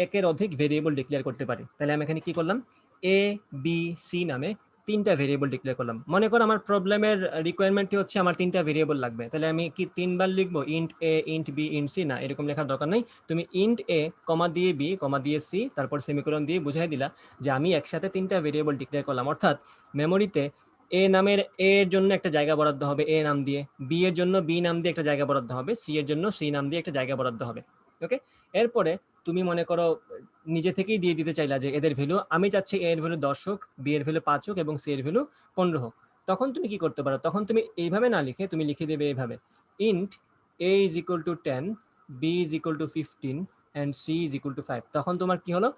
A: একের অধিক ভেরিয়েবল ডিক্লেয়ার করতে পারি। তাহলে আমি এখানে কি করলাম, এ বি সি নামে 3টা ভেরিয়েবল ডিক্লেয়ার করলাম। মনে করো আমার প্রবলেমের রিকোয়ারমেন্টটি হচ্ছে আমার 3টা ভেরিয়েবল লাগবে, তাহলে আমি কি 3বার লিখবো ইন্ট এ ইন্ট বি ইন্ট সি? না, এরকম লেখার দরকার নেই। তুমি ইন্ট এ কমা দিয়ে বি কমা দিয়ে সি তারপর সেমিকোলন দিয়ে বুঝাই দিলা যে আমি একসাথে 3টা ভেরিয়েবল ডিক্লেয়ার করলাম। অর্থাৎ মেমোরিতে এ নামের এ এর জন্য একটা জায়গা বরাদ্দ হবে এ নাম দিয়ে, বি এর জন্য বি নাম দিয়ে একটা জায়গা বরাদ্দ হবে, সি এর জন্য সি নাম দিয়ে একটা জায়গা বরাদ্দ হবে। ওকে, এরপরে তুমি মনে করো নিজে থেকেই দিয়ে দিতে চাইলা যে এদের ভ্যালু আমি চাচ্ছি এ এর ভ্যালু 10 হোক, বি এর ভ্যালু 5 হোক এবং সি এর ভ্যালু 15 হোক। তখন তুমি কি করতে পারো, তখন তুমি এইভাবে না লিখে তুমি লিখে দেবে এইভাবে, int a is equal to 10, B is equal to 15, and C is equal to 5, তখন তোমার কি হলো,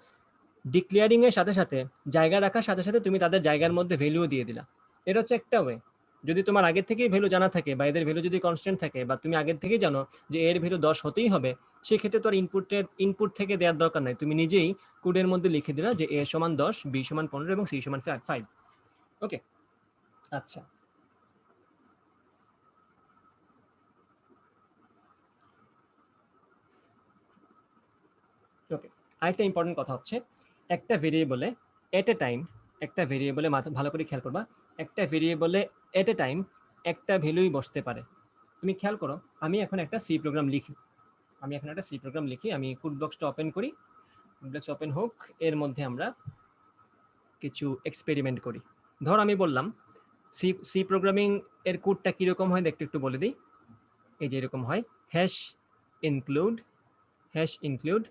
A: ডিক্লেয়ারিং এর সাথে সাথে জায়গা রাখার সাথে সাথে তুমি তাদের জায়গার মধ্যে ভ্যালুও দিয়ে দিলা। এটা হচ্ছে একটা ওয়ে। যদি তোমার আগের থেকেই ভ্যালু জানা থাকে বা এদের ভ্যালু যদি কনস্ট্যান্ট থাকে বা তুমি আগের থেকেই জানো যে এর ভ্যালু 10 হতেই হবে, সেক্ষেত্রে তো আর ইনপুট থেকে দেওয়ার দরকার নাই, তুমি নিজেই কোডের মধ্যে লিখে দিলা যে এ সমান 10, বি সমান 15 এবং সি সমান 5। ওকে, আচ্ছা। ওকে, আরেকটা ইম্পর্টেন্ট কথা হচ্ছে, একটা ভেরিয়েবলে এট এ টাইম, একটা ভেরিয়েবলে ভালো করে খেয়াল করবা, একটা ভেরিয়েবলে এট এ টাইম একটা ভ্যালুই বসতে পারে। তুমি খেয়াল করো, আমি এখন একটা সি প্রোগ্রাম লিখি, আমি কোড বক্সটা ওপেন করি, কোড বক্স ওপেন হোক, এর মধ্যে আমরা কিছু এক্সপেরিমেন্ট করি। ধর আমি বললাম সি প্রোগ্রামিং এর কোডটা কিরকম হয় দেখতে একটু বলে দিই। এই যে এরকম হয়, হ্যাশ ইনক্লুড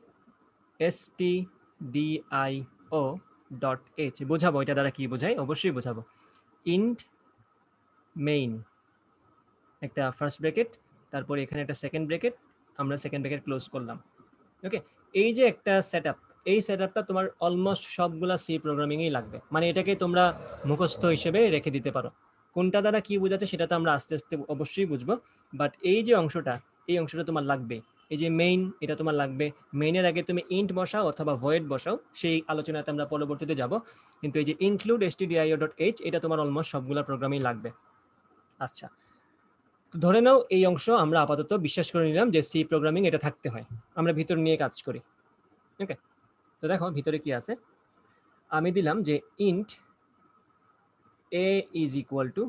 A: stdio.h, বোঝাবো এটা দ্বারা কি বোঝায়, অবশ্যই বোঝাবো। ইন্ট মেইন, একটা ফার্স্ট ব্র্যাকেট, তারপরে এখানে একটা সেকেন্ড ব্র্যাকেট, আমরা সেকেন্ড ব্র্যাকেট ক্লোজ করলাম। ওকে, এই যে একটা সেটআপ, এই সেটআপটা তোমার অলমোস্ট সবগুলা সি প্রোগ্রামিংয়েই লাগবে, মানে এটাকে তোমরা মুখস্থ হিসেবে রেখে দিতে পারো। কোনটা দ্বারা কি বোঝাচ্ছে সেটা তো আমরা আস্তে আস্তে অবশ্যই বুঝবো, বাট এই যে অংশটা, এই অংশটা তোমার লাগবে। এই যে মেইন, এটা তোমার লাগবে। মেইনের আগে তুমি ইন্ট বসাও অথবা ভয়েড বসাও, সেই আলোচনাতে আমরা পরবর্তীতে যাব, কিন্তু এই যে ইনক্লুড stdio.h, এটা তোমার অলমোস্ট সবগুলা প্রোগ্রামেই লাগবে। আচ্ছা, তো ধরে নাও এই অংশ আমরা আপাতত বিশ্বাস করে নিলাম যে সি প্রোগ্রামিং এটা থাকতে হয়, আমরা ভিতর নিয়ে কাজ করি। ওকে, তো দেখো ভিতরে কি আছে, আমি দিলাম যে int a is equal to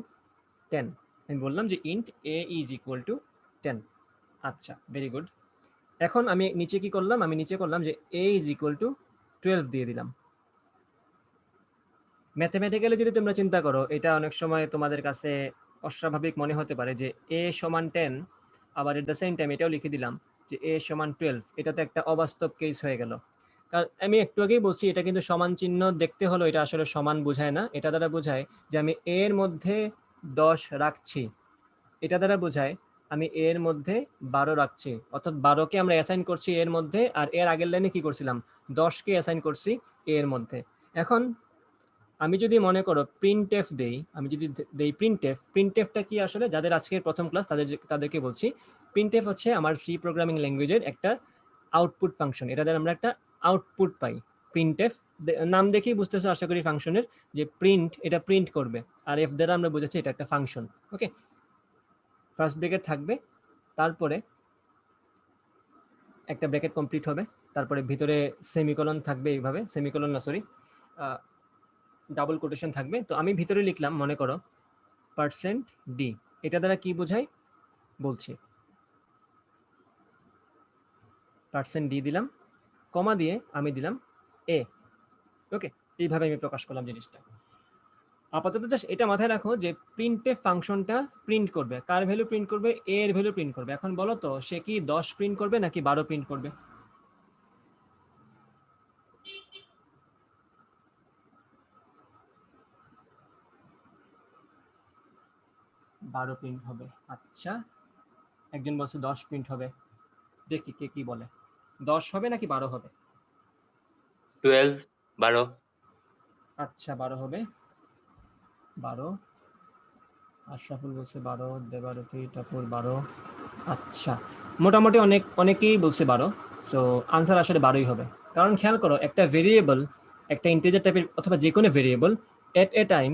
A: 10, আমি বললাম যে int a is equal to 10। আচ্ছা, ভেরি গুড। এখন আমি নিচে কি করলাম, আমি নিচে করলাম যে এ ইজ ইকুয়াল টু 12 দিয়ে দিলাম। ম্যাথমেটিক্যালি যদি তোমরা চিন্তা করো, এটা অনেক সময় তোমাদের কাছে অস্বাভাবিক মনে হতে পারে যে এ সমান 10, আবার এট দ্য সেম টাইম এটাও লিখে দিলাম যে এ সমান 12, এটা তো একটা অবাস্তব কেস হয়ে গেল। কারণ আমি একটু আগেই বলছি, এটা কিন্তু সমান চিহ্ন দেখতে হলো, এটা আসলে সমান বোঝায় না, এটা দ্বারা বোঝায় যে আমি এর মধ্যে 10 রাখছি, এটা দ্বারা বোঝায় আমি এর মধ্যে 12 রাখছি, অর্থাৎ 12কে আমরা অ্যাসাইন করছি এর মধ্যে, আর এর আগের লাইনে কি করছিলাম, 10কে অ্যাসাইন করছি এর মধ্যে। এখন আমি যদি মনে করো প্রিন্টএফ দেই, আমি যদি দেই প্রিন্টএফটা কি আসলে, যাদের আজকের প্রথম ক্লাস তাদেরকে বলছি, প্রিন্টএফ হচ্ছে আমার সি প্রোগ্রামিং ল্যাঙ্গুয়েজের একটা আউটপুট ফাংশন, এটা দ্বারা আমরা একটা আউটপুট পাই। প্রিন্টএফ নাম দেখেই বুঝতেছো আশা করি ফাংশনের, যে প্রিন্ট, এটা প্রিন্ট করবে, আর এফ দ্বারা আমরা বুঝাচ্ছি এটা একটা ফাংশন। ওকে, ফার্স্ট ব্র্যাকেট থাকবে, তারপরে একটা ব্র্যাকেট কমপ্লিট হবে, তারপরে ভিতরে সেমিকোলন থাকবে, এইভাবে সেমিকোলন না সরি ডাবল কোটেশন থাকবে। তো আমি ভিতরে লিখলাম মনে করো %d, এটা দ্বারা কি বোঝায় বলছি, %d দিলাম, কমা দিয়ে আমি দিলাম a। ওকে, এইভাবে আমি প্রকাশ করলাম জিনিসটা। আপাতত জাস্ট এটা মাথায় রাখো যে প্রিন্টএফ ফাংশনটা প্রিন্ট করবে, কার ভ্যালু প্রিন্ট করবে, a এর ভ্যালু প্রিন্ট করবে। এখন বলো তো সে কি 10 প্রিন্ট করবে নাকি 12 প্রিন্ট করবে? 12 প্রিন্ট হবে। আচ্ছা, একজন বলছে 10 প্রিন্ট হবে, দেখি কে কি বলে, 10 হবে নাকি 12 হবে?
C: 12
A: আচ্ছা, 12 হবে। 12, আশরাফুল বলছে 12, দেবারতী টাপুর 12। আচ্ছা, মোটামুটি অনেকেই বলছে 12, সো আনসার আসলে 12ই হবে। কারণ খেয়াল করো, একটা ভেরিয়েবল, একটা ইন্টিজার টাইপের অথবা যে কোনো ভেরিয়েবল এট এ টাইম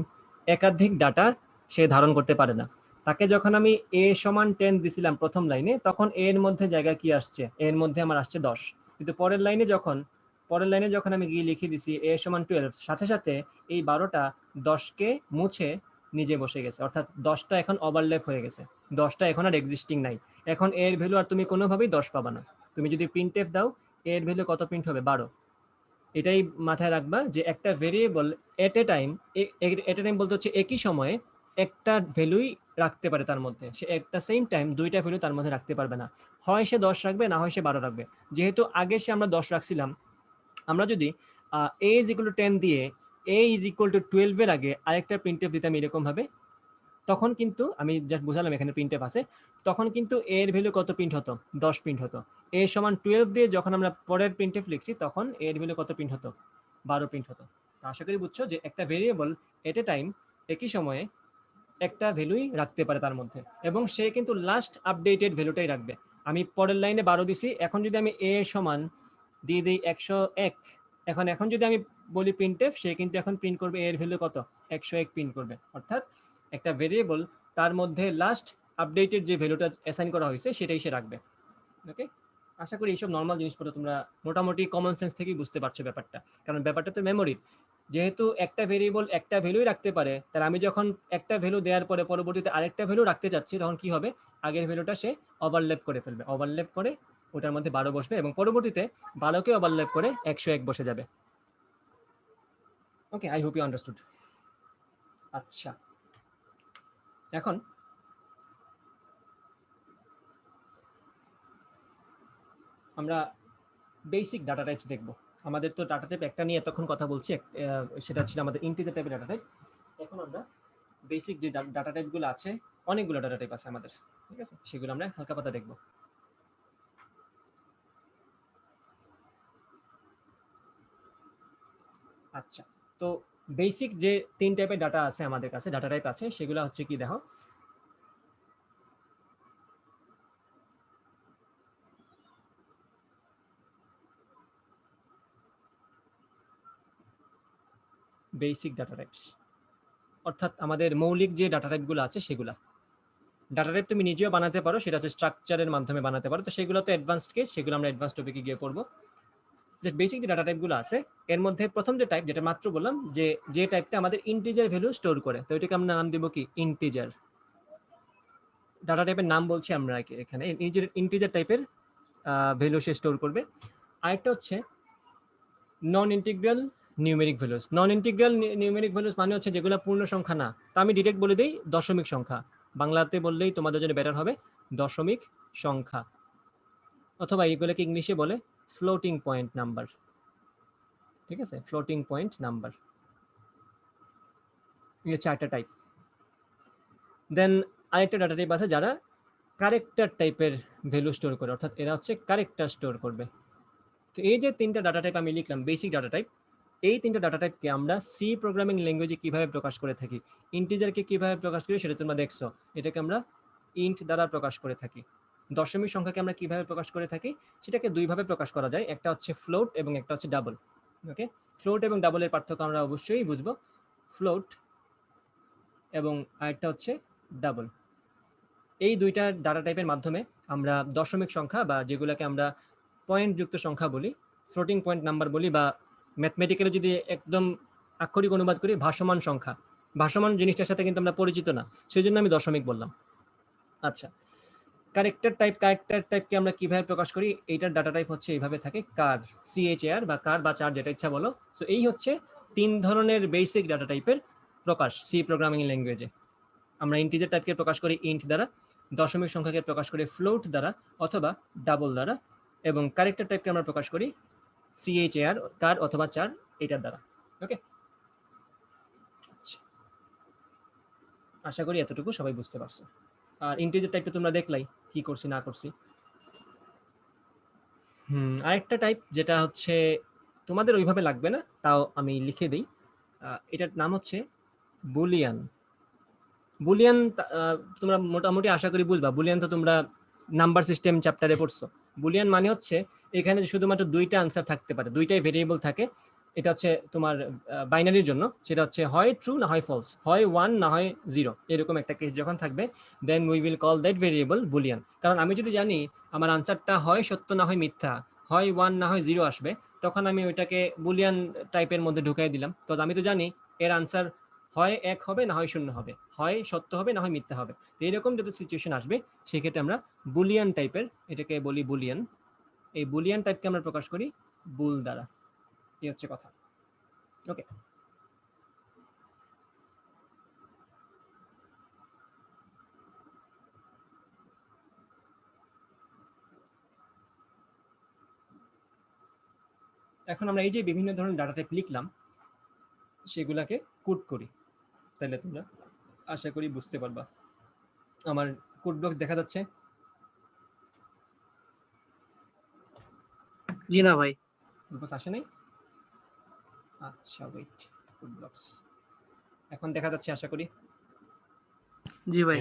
A: একাধিক ডাটা সে ধারণ করতে পারে না। তাকে যখন আমি এ সমান 10 দিছিলাম প্রথম লাইনে, তখন এর মধ্যে জায়গা কি আসছে, এর মধ্যে আমার আসছে 10, কিন্তু পরের লাইনে যখন আমি গিয়ে লিখে দিছি এ সমান 12, সাথে সাথে এই 12টা 10কে মুছে নিজে বসে গেছে, অর্থাৎ 10টা এখন ওভারল্যাপ হয়ে গেছে, 10টা এখন আর এক্সিস্টিং নাই। এখন এর ভ্যালু আর তুমি কোনোভাবেই 10 পাবা না। তুমি যদি প্রিন্টএফ দাও, এর ভ্যালু কত প্রিন্ট হবে, 12। এটাই মাথায় রাখবা যে একটা ভেরিয়েবল এট এ টাইম বলতে হচ্ছে একই সময়ে একটা ভ্যালুই রাখতে পারে তার মধ্যে, সে একটা সেম টাইম দুইটা ভ্যালু তার মধ্যে রাখতে পারবে না, হয় সে 10 রাখবে, না হয় সে 12 রাখবে। যেহেতু আগে সে আমরা 10 রাখছিলাম, আমরা যদি a ইজ ইকুয়াল টু 10 দিয়ে a ইজ ইকুয়াল টু 12 এর আগে আরেকটা প্রিন্টএফ দিতাম এরকম ভাবে, তখন কিন্তু আমি জাস্ট বুঝালাম এখানে প্রিন্টএফ আছে, তখন কিন্তু a এর ভ্যালু কত প্রিন্ট হতো, 10 প্রিন্ট হতো। a সমান 12 দিয়ে যখন আমরা পরের প্রিন্টএফ লিখছি তখন a এর ভ্যালু কত প্রিন্ট হতো, 12 প্রিন্ট হতো। তো আশা করি বুঝছো যে একটা ভেরিয়েবল এট এ টাইম একই সময়ে একটা ভ্যালুই রাখতে পারে তার মধ্যে, এবং সে কিন্তু লাস্ট আপডেটেড ভ্যালুটাই রাখবে। আমি পরের লাইনে 12 দিছি, এখন যদি আমি a সমান দিয়ে দিই 101, এখন যদি আমি বলি প্রিন্টএফ, সে কিন্তু এখন প্রিন্ট করবে a এর ভ্যালু কত, 101 প্রিন্ট করবে। অর্থাৎ একটা ভেরিয়েবল তার মধ্যে লাস্ট আপডেটেড যে ভ্যালুটা অ্যাসাইন করা হয়েছে সেটাই সে রাখবে। ওকে, আশা করি এইসব নর্মাল জিনিসপত্র তোমরা মোটামুটি কমন সেন্স থেকেই বুঝতে পারছো ব্যাপারটা, কারণ ব্যাপারটা তো মেমোরির। যেহেতু একটা ভেরিয়েবল একটা ভ্যালুই রাখতে পারে, তাহলে আমি যখন একটা ভ্যালু দেওয়ার পরে পরবর্তীতে আরেকটা ভ্যালু রাখতে চাচ্ছি, তখন কি হবে, আগের ভ্যালুটা সে ওভারল্যাপ করে ফেলবে, ওভারল্যাপ করে ওটার মধ্যে 12 বসবে এবং পরবর্তীতে 12কে ওভারল্যাপ করে 101 বসে যাবে। ওকে, আই হোপ ইউ আন্ডারস্টুড। আচ্ছা, এখন আমরা বেসিক ডাটা টাইপস দেখব। আমাদের তো ডাটা টাইপ একটা নিয়ে এতক্ষণ কথা বলছি, সেটা ছিল আমাদের ইন্টিজার টাইপের ডাটা টাইপ। এখন আমরা বেসিক যে ডাটা টাইপগুলো আছে, অনেকগুলো ডাটা টাইপ আছে আমাদের, ঠিক আছে, সেগুলো আমরা হালকা পাতা দেখব। আচ্ছা, তো বেসিক যে 3 টাইপের ডাটা আছে আমাদের কাছে, ডাটা টাইপ আছে, সেগুলো হচ্ছে কি দেখো। বেসিক ডাটা টাইপস অর্থাৎ আমাদের মৌলিক যে ডাটা টাইপগুলো আছে সেগুলা। ডাটা টাইপ তুমি নিজেও বানাতে পারো, সেটা হচ্ছে স্ট্রাকচারের মাধ্যমে বানাতে পারো, তো সেগুলো তো অ্যাডভান্সড কেস, সেগুলো আমরা অ্যাডভান্স টপিকে গিয়ে পড়বো। জাস্ট বেসিক যে ডাটা টাইপগুলো আছে, এর মধ্যে প্রথম যে টাইপ, যেটা মাত্র বললাম, যে টাইপটা আমাদের ইন্টিজার ভ্যালু স্টোর করে, তো এটাকে আমরা নাম দেবো কি, ইন্টিজার। ডাটা টাইপের নাম বলছি আমরা এখানে, ইন্টিজার টাইপের ভ্যালু সে স্টোর করবে। আরেকটা হচ্ছে নন ইন্টিগ্রাল নিউমেরিক ভ্যালুস। নন ইন্টিগ্রাল নিউমেরিক ভ্যালুস মানে হচ্ছে যেগুলো পূর্ণ সংখ্যা না, তা আমি ডিরেক্ট বলে দিই দশমিক সংখ্যা, বাংলাতে বললেই তোমাদের জন্য বেটার হবে, দশমিক সংখ্যা, অথবা এগুলোকে ইংলিশে বলে ফ্লোটিং পয়েন্ট নাম্বার। ঠিক আছে, ফ্লোটিং পয়েন্ট নাম্বার, এই হচ্ছে একটা টাইপ। দেন আরেকটা ডাটা টাইপ আছে যারা ক্যারেক্টার টাইপের ভ্যালু স্টোর করে, অর্থাৎ এরা হচ্ছে ক্যারেক্টার স্টোর করবে। তো এই যে 3টা ডাটা টাইপ আমি লিখলাম, বেসিক ডাটা টাইপ, এই 3টা ডাটা টাইপকে আমরা সি প্রোগ্রামিং ল্যাঙ্গুয়েজে কিভাবে প্রকাশ করে থাকি, ইন্টিজারকে কিভাবে প্রকাশ করি সেটা তোমরা দেখছো, এটাকে আমরা ইন্ট দ্বারা প্রকাশ করে থাকি। দশমিক সংখ্যাকে আমরা কিভাবে প্রকাশ করে থাকি, সেটাকে দুইভাবে প্রকাশ করা যায়, একটা হচ্ছে ফ্লোট এবং একটা হচ্ছে ডাবল। ওকে, ফ্লোট এবং ডাবলের পার্থক্য আমরা অবশ্যই বুঝবো, ফ্লোট এবং আরেকটা হচ্ছে ডাবল। এই দুইটা ডাটা টাইপের মাধ্যমে আমরা দশমিক সংখ্যা বা যেগুলোকে আমরা পয়েন্ট যুক্ত সংখ্যা বলি, ফ্লোটিং পয়েন্ট নাম্বার বলি, বা ম্যাথমেটিক্যালি যদি একদম আক্ষরিক অনুবাদ করি, ভাসমান সংখ্যা। ভাসমান জিনিসটার সাথে কিন্তু আমরা পরিচিত না, সেই জন্য আমি দশমিক বললাম। আচ্ছা, ক্যারেক্টার টাইপকে আমরা কিভাবে প্রকাশ করি, এইটার ডাটা টাইপ হচ্ছে এইভাবে থাকে, কার, CHAR বা কার বা চার, যেটা ইচ্ছা বলো। সো এই হচ্ছে 3 ধরনের বেসিক ডাটা টাইপের প্রকাশ সি প্রোগ্রামিং ল্যাঙ্গুয়েজে। আমরা ইন্টিজার টাইপকে প্রকাশ করি ইন্ট দ্বারা, দশমিক সংখ্যাকে প্রকাশ করি ফ্লোট দ্বারা অথবা ডাবল দ্বারা, এবং ক্যারেক্টার টাইপকে আমরা প্রকাশ করি CHAR, কার অথবা চার, এটার দ্বারা। ওকে, আশা করি এতটুকু সবাই বুঝতে পারছো। আর ইন্টিজার টাইপটা তোমরা দেখলাই কি করছি না করছি। আরেকটা টাইপ যেটা হচ্ছে তোমাদের ওইভাবে লাগবে না, তাও আমি লিখে দিই, এটার নাম হচ্ছে বুলিয়ান। বুলিয়ান তোমরা মোটামুটি আশা করি বুঝবা, বুলিয়ান তো তোমরা নাম্বার সিস্টেম চ্যাপ্টারে পড়ছো। বুলিয়ান মানে হচ্ছে এখানে শুধুমাত্র দুইটা আনসার থাকতে পারে, দুইটাই ভেরিয়েবল থাকে। এটা হচ্ছে তোমার বাইনারির জন্য, সেটা হচ্ছে হয় ট্রু না হয় ফলস, হয় 1 না হয় 0, এরকম একটা কেস যখন থাকবে, then we will call that variable Boolean. কারণ আমি যদি জানি আমার আনসারটা হয় সত্য না হয় মিথ্যা, হয় 1 না হয় 0 আসবে, তখন আমি ওইটাকে বুলিয়ান টাইপের মধ্যে ঢুকাই দিলাম, বিকজ আমি তো জানি এর আনসার হয় 1 হবে না হয় 0 হবে, হয় সত্য হবে না হয় মিথ্যা হবে। তো এরকম যত সিচুয়েশন আসবে সেক্ষেত্রে আমরা বুলিয়ান টাইপের, এটাকে বলি বুলিয়ান, এই বুলিয়ান টাইপকে আমরা প্রকাশ করি বুল দ্বারা। এই হচ্ছে কথা। ওকে, এখন আমরা এই যে বিভিন্ন ধরনের ডাটা টাইপ লিখলাম সেগুলাকে কোড করি, তাহলে তোমরা আশা করি বুঝতে পারবা। আমার কোড ব্লক দেখা যাচ্ছে?
C: জি না ভাই।
A: রূপস আসে নাই? আচ্ছা ওয়েট, কোড ব্লকস এখন দেখা যাচ্ছে আশা করি।
C: জি ভাই।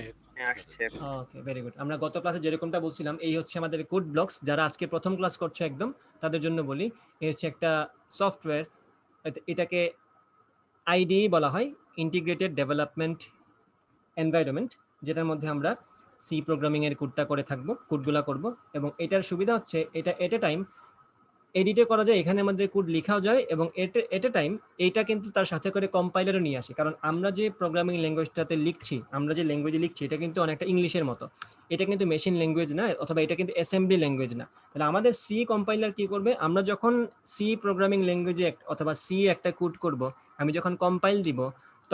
D: আসছে।
A: ওকে, ভেরি গুড। আমরা গত ক্লাসে যেরকমটা বলছিলাম, এই হচ্ছে আমাদের কোড ব্লকস। যারা আজকে প্রথম ক্লাস করছো একদম, তাদের জন্য বলি, এই হচ্ছে একটা সফটওয়্যার। এটাকে আইডিই বলা হয়, ইন্টিগ্রেটেড ডেভেলপমেন্ট এনভায়রনমেন্ট, যেটার মধ্যে আমরা সি প্রোগ্রামিং এর কোডটা করে থাকবো, কোডগুলা করব। এবং এটার সুবিধা হচ্ছে এটা এট এ টাইম এডিটও করা যায়, এখানের মধ্যে কোড লেখাও যায়, এবং এট এ টাইম এইটা কিন্তু তার সাথে করে কম্পাইলারও নিয়ে আসে। কারণ আমরা যে প্রোগ্রামিং ল্যাঙ্গুয়েজটাতে লিখছি, আমরা যে ল্যাঙ্গুয়েজে লিখছি, এটা কিন্তু অনেকটা ইংলিশের মতো। এটা কিন্তু মেশিন ল্যাঙ্গুয়েজ না, অথবা এটা কিন্তু অ্যাসেম্বলি ল্যাঙ্গুয়েজ না। তাহলে আমাদের সি কম্পাইলার কি করবে, আমরা যখন সি প্রোগ্রামিং ল্যাঙ্গুয়েজে অথবা সি একটা কোড করব, আমি যখন কম্পাইল দিব,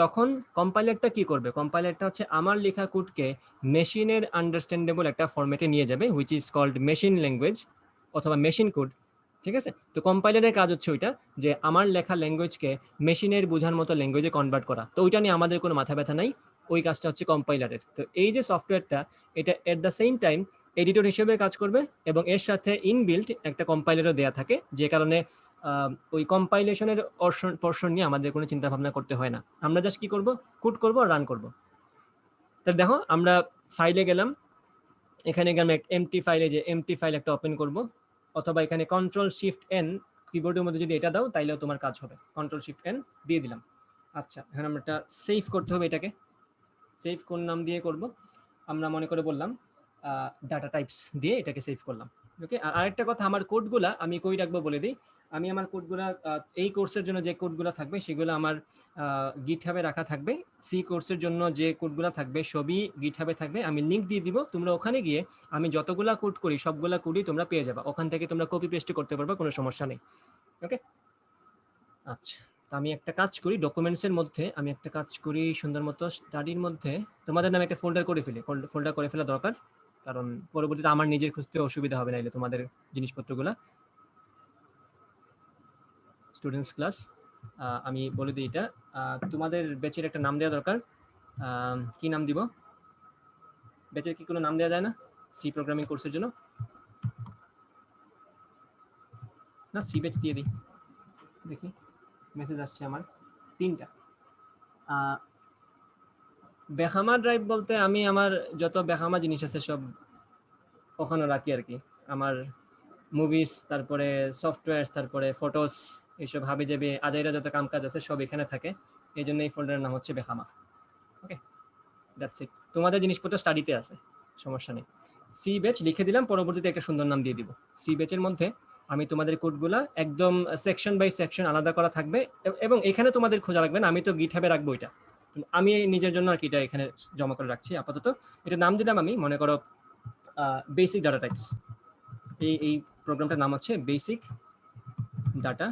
A: তখন কম্পাইলারটা কি করবে, কম্পাইলারটা হচ্ছে আমার লেখা কোডকে মেশিনের আন্ডারস্ট্যান্ডেবল একটা ফরম্যাটে নিয়ে যাবে, which is called machine language অথবা মেশিন কোড। ঠিক আছে? তো কম্পাইলারের কাজ হচ্ছে ওইটা, যে আমার লেখা ল্যাঙ্গুয়েজকে মেশিনের বোঝার মতো ল্যাঙ্গুয়েজে কনভার্ট করা। তো ওইটা নিয়ে আমাদের কোনো মাথা ব্যথা নাই, ওই কাজটা হচ্ছে কম্পাইলারের। তো এই যে সফটওয়্যারটা, এটা at the same time editor হিসেবে কাজ করবে, এবং এর সাথে ইনবিল্ট একটা কম্পাইলারও দেওয়া থাকে, যে কারণে ওই কম্পাইলেশনের পোর্শন নিয়ে আমাদের কোনো চিন্তা ভাবনা করতে হয় না। আমরা জাস্ট কি করব, কোড করব আর রান করব। তাহলে দেখো, আমরা ফাইলে গেলাম, এখানে গেলাম এমটি ফাইলে, যে এমটি ফাইল একটা ওপেন করব, অথবা এখানে কন্ট্রোল শিফট এন কিবোর্ডের মধ্যে যদি এটা দাও, তাইলেও তোমার কাজ হবে। কন্ট্রোল শিফট এন দিয়ে দিলাম। আচ্ছা, এখন আমরা এটা সেভ করতে হবে। এটাকে সেভ কোন নাম দিয়ে করব, আমরা মনে করে বললাম ডাটা টাইপস দিয়ে এটাকে সেভ করলাম। ওকে, আর আরেকটা কথা, আমার কোডগুলা আমি কই রাখবো বলে দিই। আমি আমার কোডগুলা এই কোর্সের জন্য যে কোডগুলা থাকবে, সেগুলো আমার গিটহাবে রাখা থাকবে। সি কোর্সের জন্য যে কোডগুলা থাকবে, সবই গিটহাবে থাকবে। আমি লিংক দিয়ে দিব, তোমরা ওখানে গিয়ে আমি যতগুলা কোড করি সবগুলা কোডই তোমরা পেয়ে যাবে। ওখান থেকে তোমরা কপি পেস্ট করতে পারবে, কোনো সমস্যা নেই। ওকে, আচ্ছা, তো আমি একটা কাজ করি, ডকুমেন্টসের মধ্যে আমি একটা কাজ করি, সুন্দর মতো স্টাডির মধ্যে তোমাদের নামে একটা ফোল্ডার করে ফেলি। ফোল্ডার করে ফেলা দরকার, কারণ পরবর্তীতে আমার নিজের খুঁজতে অসুবিধা হবে, নাইলে তোমাদের জিনিসপত্রগুলা। স্টুডেন্টস ক্লাস, আমি বলে দিই, এটা তোমাদের ব্যাচের একটা নাম দেওয়া দরকার। কি নাম দিব? ব্যাচের কি কোনো নাম দেওয়া যায় না সি প্রোগ্রামিং কোর্সের জন্য? না, সি ব্যাচ দিয়ে দিই। দেখি মেসেজ আসছে আমার 3টা। বেখামা ড্রাইভ বলতে আমি আমার যত বেখামা জিনিস আছে সব ওখানে রাখি আর কি। আমার মুভিস, তারপরে সফটওয়্যার, তারপরে ফটোস, এইসব হাবি যাবে আজাইরা যত কাম কাজ আছে সব এখানে থাকে। এই জন্য এই ফোল্ডারের নাম হচ্ছে বেখামা। ওকে, দ্যাটস ইট। তোমাদের জিনিসপত্র স্টাডিতে আছে, সমস্যা নেই। সি ব্যাচ লিখে দিলাম, পরবর্তীতে একটা সুন্দর নাম দিয়ে দিব। সি ব্যাচের মধ্যে আমি তোমাদের কোডগুলা একদম সেকশন বাই সেকশন আলাদা করা থাকবে, এবং এখানে তোমাদের খোঁজা লাগবে না, আমি তো গিটহাবে রাখবো এটা। আমি নিজের জন্য আর কি এটা এখানে জমা করে রাখছি আপাতত। এটা নাম দিলাম আমি, মনে করো বেসিক ডাটা টাইপস। এই প্রোগ্রামটার নাম হচ্ছে বেসিক ডাটা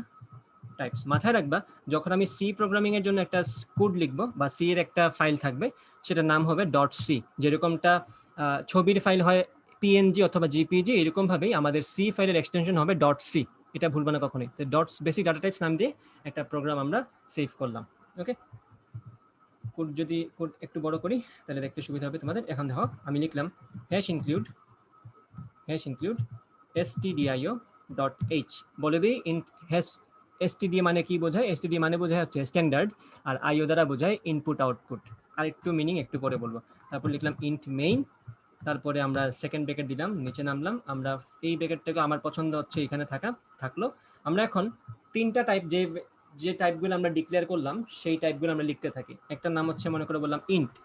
A: টাইপস। মাথায় রাখবা, যখন আমি সি প্রোগ্রামিং এর জন্য একটা কোড লিখবো বা সি এর একটা ফাইল থাকবে, সেটার নাম হবে ডট সি। যেরকমটা ছবির ফাইল হয় পিএনজি অথবা জিপিজি, এরকম ভাবেই আমাদের সি ফাইলের এক্সটেনশন হবে ডট সি। এটা ভুলবা না কখনোই। ডট বেসিক ডাটা টাইপস নাম দিয়ে একটা প্রোগ্রাম আমরা সেভ করলাম। ওকে, কোড যদি কোড একটু বড় করি তাহলে দেখতে সুবিধা হবে তোমাদের। এখন দেখো, আমি লিখলাম hash include stdio dot H. বলে দিই, হ্যাশ std মানে কি বোঝায়? std মানে বোঝায় হচ্ছে স্ট্যান্ডার্ড, আর আইও দ্বারা বোঝায় ইনপুট আউটপুট। আর একটু মিনিং একটু পরে বলবো। তারপর লিখলাম ইন্ট মেইন, তারপরে আমরা সেকেন্ড ব্র্যাকেট দিলাম, নিচে নামলাম। আমরা এই ব্র্যাকেটটাকে আমার পছন্দ হচ্ছে এখানে থাকলো। আমরা এখন 3টা টাইপ, যে টাইপগুলো আমরা ডিক্লেয়ার করলাম সেই টাইপগুলো আমরা লিখতে থাকি। একটা নাম হচ্ছে, মনে করে বললাম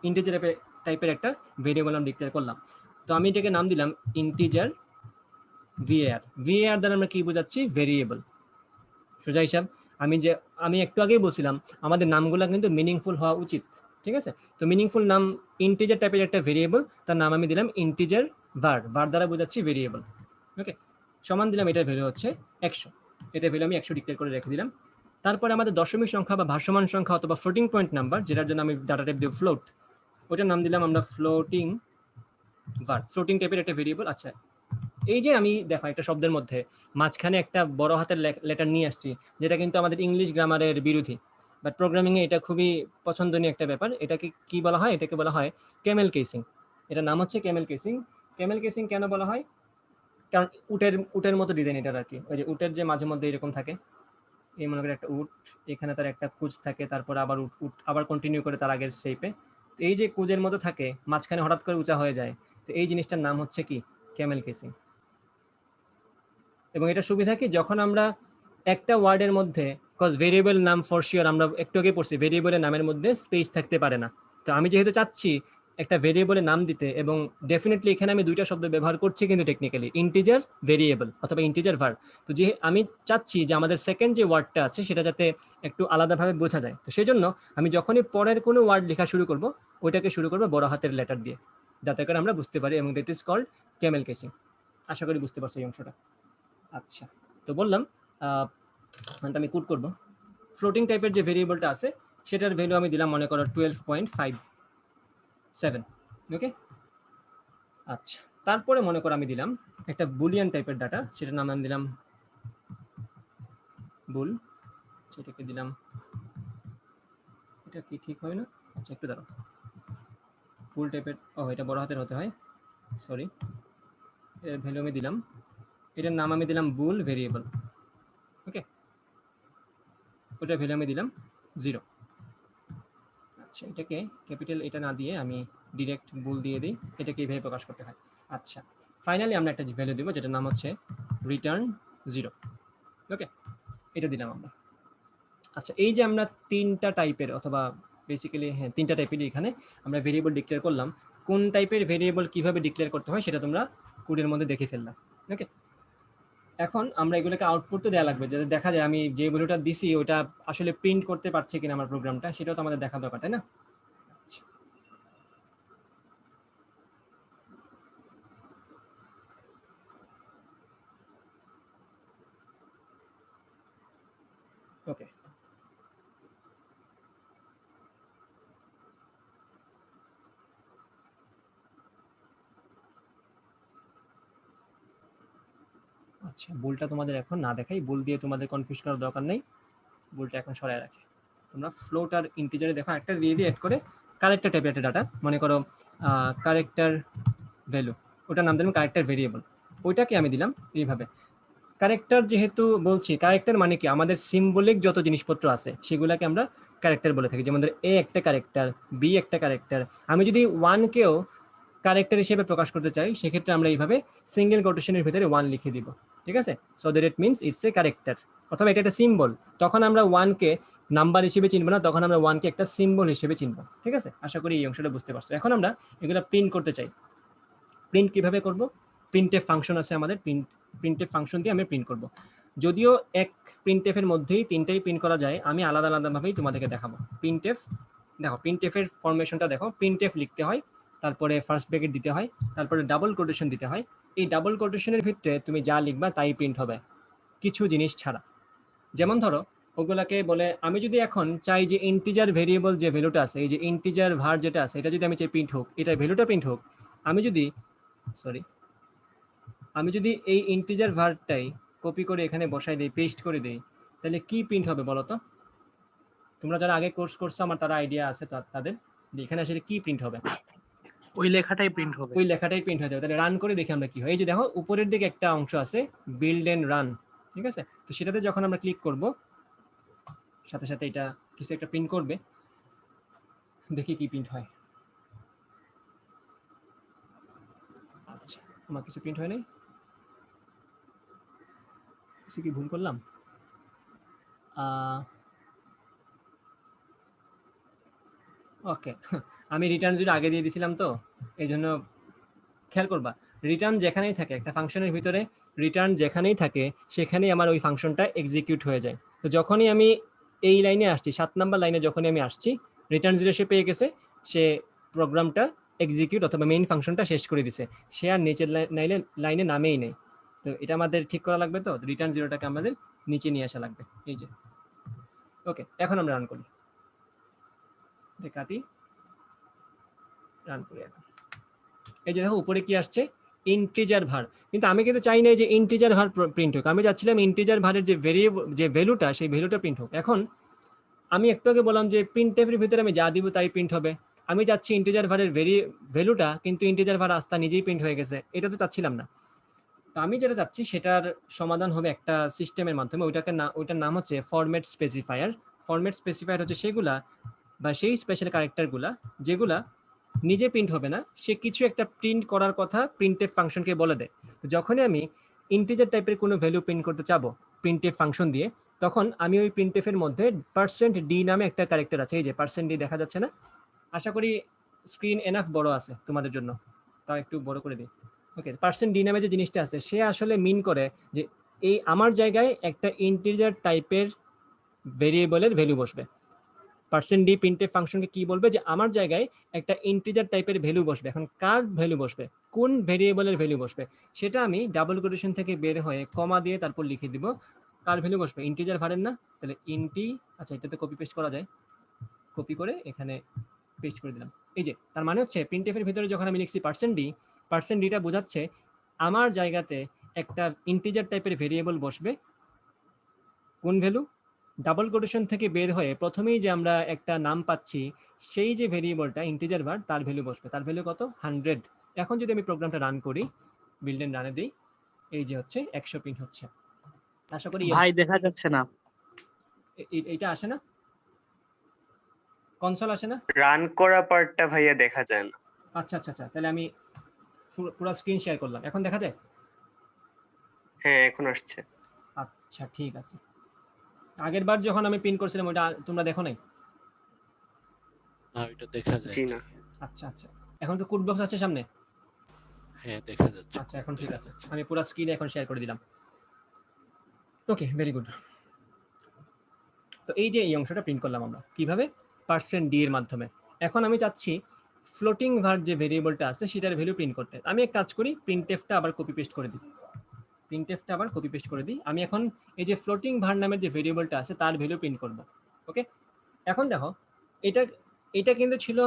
A: ইন্টিজার টাইপের একটা ভেরিয়েবল আমরা ডিক্লেয়ার করলাম। তো আমি এটাকে নাম দিলাম ইন্টিজার var দ্বারা আমরা কি বোঝাচ্ছি? ভেরিয়েবল। সোজা হিসাব। আমি একটু আগেই বলছিলাম আমাদের নামগুলো কিন্তু মিনিংফুল হওয়া উচিত, ঠিক আছে? তো মিনিংফুল নাম, ইন্টিজার টাইপের একটা ভেরিয়েবল, তার নাম আমি দিলাম ইন্টিজার var দ্বারা বোঝাচ্ছি ভেরিয়েবল। ওকে, সমান দিলাম, এটার ভ্যালু হচ্ছে 100। এটা ভ্যালু আমি 100 ডিক্লেয়ার করে রেখে দিলাম। তারপরে আমাদের দশমিক সংখ্যা বা ভাসমান সংখ্যা অথবা ফ্লোটিং পয়েন্ট নাম্বার, যেটার জন্য আমি ডাটা টাইপ দিব ফ্লোট, ওটার নাম দিলাম আমরা ফ্লোটিং টাইপের একটা ভেরিয়েবল। আচ্ছা, এই যে আমি দেখো একটা শব্দের মধ্যে মাঝখানে একটা বড় হাতের লেটার নিয়ে আসছি, যেটা কিন্তু আমাদের ইংলিশ গ্রামারের বিরোধী। বাট প্রোগ্রামিংয়ে এটা খুবই পছন্দনীয় একটা ব্যাপার। এটাকে কি বলা হয়? এটাকে বলা হয় ক্যামেল কেসিং। এটার নাম হচ্ছে ক্যামেল কেসিং। ক্যামেল কেসিং কেন বলা হয়? কারণ উটের মতো ডিজাইন এটার আর কি। ওই যে উটের যে মাঝে মধ্যে এরকম থাকে, এই মনে করেন একটা উট, এখানে তার একটা কুচ থাকে, তারপর আবার উট আবার কন্টিনিউ করে তার আগের শেপে। তো এই যে কুজের মতো থাকে, মাঝখানে হঠাৎ করে উঁচা হয়ে যায়, তো এই জিনিসটার নাম হচ্ছে কি? Camel casing. এবং এটা সুবিধা কি, যখন আমরা একটা ওয়ার্ডের মধ্যে, কজ ভেরিয়েবল নাম ফর শিওর আমরা একটু আগে পড়ছি, ভেরিয়েবলের নামের মধ্যে স্পেস থাকতে পারে না। তো আমি যেহেতু চাচ্ছি একটা ভেরিয়েবলের নাম দিতে, এবং ডেফিনেটলি এখানে আমি দুইটা শব্দ ব্যবহার করছি কিন্তু টেকনিক্যালি, ইন্টিজার ভেরিয়েবল অথবা ইন্টিজার ভার। তো যে আমি চাচ্ছি যে আমাদের সেকেন্ড যে ওয়ার্ডটা আছে সেটা যাতে একটু আলাদাভাবে বোঝা যায়, তো সেই জন্য আমি যখনই পরের কোনো ওয়ার্ড লেখা শুরু করব, ওইটাকে শুরু করবো বড় হাতের লেটার দিয়ে, যাতে করে আমরা বুঝতে পারি, এবং that is called camel casing. আশা করি বুঝতে পারছি এই অংশটা। আচ্ছা, তো বললাম আমি কোড করব। ফ্লোটিং টাইপের যে ভেরিয়েবলটা আছে সেটার ভ্যালু আমি দিলাম মনে করো 12.57। ওকে, আচ্ছা, তারপরে মনে করো আমি দিলাম একটা বুলিয়ান টাইপের ডাটা, সেটার নাম আমি দিলাম বুল। সেটাকে দিলাম, এটা কি ঠিক হয় না? আচ্ছা একটু দাঁড়াও, বুল টাইপের, এটা বড় হাতের হতে হয়, সরি। এর ভ্যালু আমি দিলাম, এটার নাম আমি দিলাম বুল ভেরিয়েবল। ওকে, ওটার ভ্যালু আমি দিলাম 0। আচ্ছা, এটাকে ক্যাপিটাল এটা না দিয়ে আমি ডিরেক্ট বুল দিয়ে দিই, এটাকে এইভাবে প্রকাশ করতে হয়। আচ্ছা, ফাইনালি আমরা একটা ভ্যালু দিব যেটার নাম হচ্ছে রিটার্ন 0। ওকে, এটা দিলাম আমরা। আচ্ছা, এই যে আমরা তিনটা টাইপের, অথবা বেসিক্যালি হ্যাঁ তিনটা টাইপেরই এখানে আমরা ভেরিয়েবল ডিক্লেয়ার করলাম। কোন টাইপের ভেরিয়েবল কিভাবে ডিক্লেয়ার করতে হয় সেটা তোমরা কোডের মধ্যে দেখে ফেললাম। ওকে, এখন আমরা এগুলোকে আউটপুট তো দেওয়া লাগবে, যাতে দেখা যায় আমি যে ভ্যালুটা দিছি ওটা আসলে প্রিন্ট করতে পারছে কিনা আমার প্রোগ্রামটা, সেটাও তো আমাদের দেখা দরকার, তাই না? ওকে, আচ্ছা, বুলটা তোমাদের এখন না দেখাই, বুল দিয়ে তোমাদের কনফিউজ করার দরকার নেই, বুলটা এখন সরায় রাখি। তোমরা ফ্লোট আর ইন্টিজারে দেখো, একটা দিয়ে অ্যাড করে কারেক্টার টাইপের একটা ডাটা, মনে করো কারেক্টার ভ্যালু, ওটার নাম দিলাম কারেক্টার ভেরিয়েবল। ওইটাকে আমি দিলাম এইভাবে। ক্যারেক্টার যেহেতু বলছি, ক্যারেক্টার মানে কি, আমাদের সিম্বলিক যত জিনিসপত্র আছে সেগুলোকে আমরা ক্যারেক্টার বলে থাকি। যেমন এ একটা ক্যারেক্টার, বি একটা ক্যারেক্টার। আমি যদি ওয়ানকেও ক্যারেক্টার হিসেবে প্রকাশ করতে চাই, সেক্ষেত্রে আমরা এইভাবে সিঙ্গেল কোটেশনের ভিতরে 1 লিখে দিব, ঠিক আছে? So that it means it's a character, অথবা এটা একটা সিম্বল। তখন আমরা ওয়ানকে নাম্বার হিসেবে চিনবো না, তখন আমরা ওয়ানকে একটা সিম্বল হিসেবে চিনবো, ঠিক আছে? আশা করি এই অংশটা বুঝতে পারছো। এখন আমরা এগুলো প্রিন্ট করতে চাই। প্রিন্ট কিভাবে করব? প্রিন্টএফ ফাংশন আছে আমাদের, প্রিন্টএফ ফাংশন দিয়ে আমি প্রিন্ট করব। যদিও এক প্রিন্টএফের মধ্যেই তিনটাই প্রিন্ট করা যায়, আমি আলাদা আলাদাভাবেই তোমাদেরকে দেখাবো। প্রিন্টএফ দেখো, প্রিন্টএফের ফরমেশনটা দেখো, প্রিন্টএফ লিখতে হয়, তারপরে ফার্স্ট ব্র্যাকেট দিতে হয়, তারপরে ডাবল কোটেশন দিতে হয়। এই ডাবল কোটেশনের ভিতরে তুমি যা লিখবা তাই প্রিন্ট হবে, কিছু জিনিস ছাড়া। যেমন ধরো, ওগুলাকে বলে, আমি যদি এখন চাই যে ইন্টিজার ভেরিয়েবল যে ভ্যালুটা আছে, এই যে ইন্টিজার ভার যেটা আছে, এটা যদি আমি চাই প্রিন্ট হোক, এটার ভ্যালুটা প্রিন্ট হোক, আমি যদি আমি যদি এই ইন্টিজার ভারটাই কপি করে এখানে বসাই দিই, পেস্ট করে দিই, তাহলে কি প্রিন্ট হবে বলো তো? তোমরা যারা আগে কোর্স করছো আমার, তারা আইডিয়া আছে তাদের, যে এখানে আসলে কি প্রিন্ট হবে।
C: ওই লেখাটাই প্রিন্ট হবে।
A: ওই লেখাটাই প্রিন্ট হয়ে যাবে। তাহলে রান করে দেখি আমরা কি হয়। এই যে দেখো, উপরের দিকে একটা অংশ আছে বিল্ড এন্ড রান, ঠিক আছে? তো সেটাতে যখন আমরা ক্লিক করব, সাথে সাথে এটা কিছু একটা প্রিন্ট করবে। দেখি কি প্রিন্ট হয়। আচ্ছা, আমার কিছু প্রিন্ট হয় নাই, কিছু কি ভুল করলাম? ওকে, আমি রিটার্ন 0 আগে দিয়ে দিয়েছিলাম, তো এই জন্য খেয়াল করবা, রিটার্ন যেখানেই থাকে একটা ফাংশনের ভিতরে, রিটার্ন যেখানেই থাকে সেখানেই আমার ওই ফাংশনটা এক্সিকিউট হয়ে যায়। তো যখনই আমি এই লাইনে আসছি, 7 নাম্বার লাইনে যখনই আমি আসছি, রিটার্ন 0 সে পেয়ে গেছে, সে প্রোগ্রামটা এক্সিকিউট অথবা মেইন ফাংশনটা শেষ করে দিছে, সে আর নিচের লাইনে নামেই নেই। তো এটা আমাদের ঠিক করা লাগবে, তো রিটার্ন 0টাকে আমাদের নিচে নিয়ে আসা লাগবে, এই যে। ওকে, এখন আমরা রান করি, কাটি, রান করি এখন। এই যে দেখো, উপরে কি আসছে, ইন্টিজার ভার। কিন্তু আমি কিন্তু চাই না যে ইন্টিজার ভার প্রিন্ট হোক, আমি চাচ্ছিলাম ইন্টিজার ভারের যে ভ্যালুটা, সেই ভ্যালুটা প্রিন্ট হোক। এখন আমি একটু আগে বললাম যে প্রিন্টএফ এর ভিতরে আমি যা দিব তাই প্রিন্ট হবে। আমি চাচ্ছি ইন্টিজার ভারের ভ্যালুটা, কিন্তু ইন্টিজার ভার রাস্তা নিজেই প্রিন্ট হয়ে গেছে, এটা তো চাচ্ছিলাম না। তো আমি যেটা চাচ্ছি সেটার সমাধান হবে একটা সিস্টেমের মাধ্যমে। ওইটার নাম হচ্ছে ফরম্যাট স্পেসিফায়ার। ফরম্যাট স্পেসিফায়ার হচ্ছে সেগুলা বা সেই স্পেশাল ক্যারেক্টারগুলা যেগুলা নিজে প্রিন্ট হবে না, সে কিছু একটা প্রিন্ট করার কথা প্রিন্টএফ ফাংশনকে বলে দেয়। তো যখনই আমি ইন্টিজার টাইপের কোনো ভ্যালু প্রিন্ট করতে চাবো প্রিন্টএফ ফাংশন দিয়ে, তখন আমি ওই প্রিন্টএফ এর মধ্যে %d নামে একটা ক্যারেক্টার আছে, এই যে %d দেখা যাচ্ছে না? আশা করি স্ক্রিন এনাফ বড় আছে তোমাদের জন্য, তাও একটু বড় করে দিই। ওকে, %d নামে যে জিনিসটা আছে সে আসলে মিন করে যে এই আমার জায়গায় একটা ইন্টিজার টাইপের ভেরিয়েবলের ভ্যালু বসবে। %d প্রিন্টএফ ফাংশনকে কি বলবে যে আমার জায়গায় একটা ইন্টিজার টাইপের ভ্যালু বসবে। এখন কার ভ্যালু বসবে, কোন ভেরিয়েবলের ভ্যালু বসবে, সেটা আমি ডাবল কোটেশন থেকে বের হয়ে কমা দিয়ে তারপর লিখে দিব কার ভ্যালু বসবে, ইন্টিজার ভারের না? তাহলে ইন্টি, আচ্ছা এটাতে কপি পেস্ট করা যায়, কপি করে এখানে পেস্ট করে দিলাম। এই যে তার মানে হচ্ছে প্রিন্টএফ এর ভিতরে যখন আমি লিখছি %d টা বোঝাচ্ছে আমার জায়গাতে একটা ইন্টিজার টাইপের ভেরিয়েবল বসবে। কোন ভ্যালু? ডাবল কোটেশন থেকে বের হয়ে প্রথমেই যে আমরা একটা নাম পাচ্ছি সেই যে ভেরিয়েবলটা ইন্টিজার ভার, তার ভ্যালু বসবে। তার ভ্যালু কত? 100। এখন যদি আমি প্রোগ্রামটা রান করি, বিল্ড এন্ড রানে দিই, এই যে হচ্ছে 100 প্রিন্ট হচ্ছে। আশা করি
C: ভাই দেখা যাচ্ছে না।
A: এইটা আসে না, কনসোল আসে না?
D: রান করা পার্টটা ভাইয়া দেখা যায় না।
A: আচ্ছা আচ্ছা আচ্ছা, তাহলে আমি পুরো স্ক্রিন শেয়ার করলাম, এখন দেখা যায়?
D: হ্যাঁ এখন আসছে।
A: আচ্ছা ঠিক আছে। আগের বার যখন আমি প্রিন্ট করছিলাম ওটা তোমরা দেখো নাই?
E: না ওইটা দেখা যায়
D: জি না।
A: আচ্ছা আচ্ছা, এখন তো কোড বক্স আছে সামনে?
E: হ্যাঁ দেখা যাচ্ছে।
A: আচ্ছা এখন ঠিক আছে, আমি পুরো স্ক্রিনে এখন শেয়ার করে দিলাম। ওকে, ভেরি গুড। তো এই যে এই অংশটা প্রিন্ট করলাম আমরা কিভাবে? %d এর মাধ্যমে। এখন আমি চাচ্ছি ফ্লোটিং ভার যে ভেরিয়েবলটা আছে সেটার ভ্যালু প্রিন্ট করতে। আমি এক কাজ করি, প্রিন্টএফটা আবার কপি পেস্ট করে দিই। আমি এখন এই যে ফ্লোটিং ভার নামের যে ভেরিয়েবলটা আছে তার ভ্যালু প্রিন্ট করব। ওকে, এখন দেখো এটা এটা কিন্তু ছিল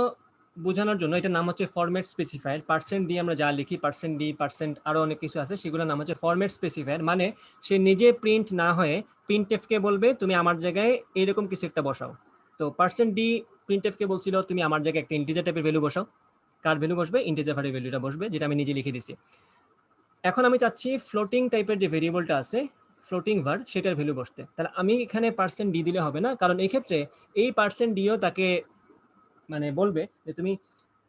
A: বোঝানোর জন্য, এটার নাম হচ্ছে ফরম্যাট স্পেসিফায়ার। % দিয়ে আমরা যা লিখি, %d, আরো অনেক কিছু আছে, সেগুলোর নাম হচ্ছে ফরম্যাট স্পেসিফায়ার। মানে সে নিজে প্রিন্ট না হয়ে প্রিন্টএফ কে বলবে তুমি আমার জায়গায় এরকম কিছু একটা বসাও। তো %d প্রিন্টএফ কে বলছিল তুমি আমার জায়গায় একটা ইন্টিজার টাইপের ভ্যালু বসাও। কার ভ্যালু বসবে? ইন্টিজার ভারের ভ্যালুটা বসবে, যেটা আমি নিজে লিখে দিছি। এখন আমি চাচ্ছি ফ্লোটিং টাইপের যে ভেরিয়েবলটা আছে ফ্লোটিং ভার, সেটার ভ্যালু বসতে। তাহলে আমি এখানে %d দিলে হবে না, কারণ এই ক্ষেত্রে এই %dও তাকে মানে বলবে যে তুমি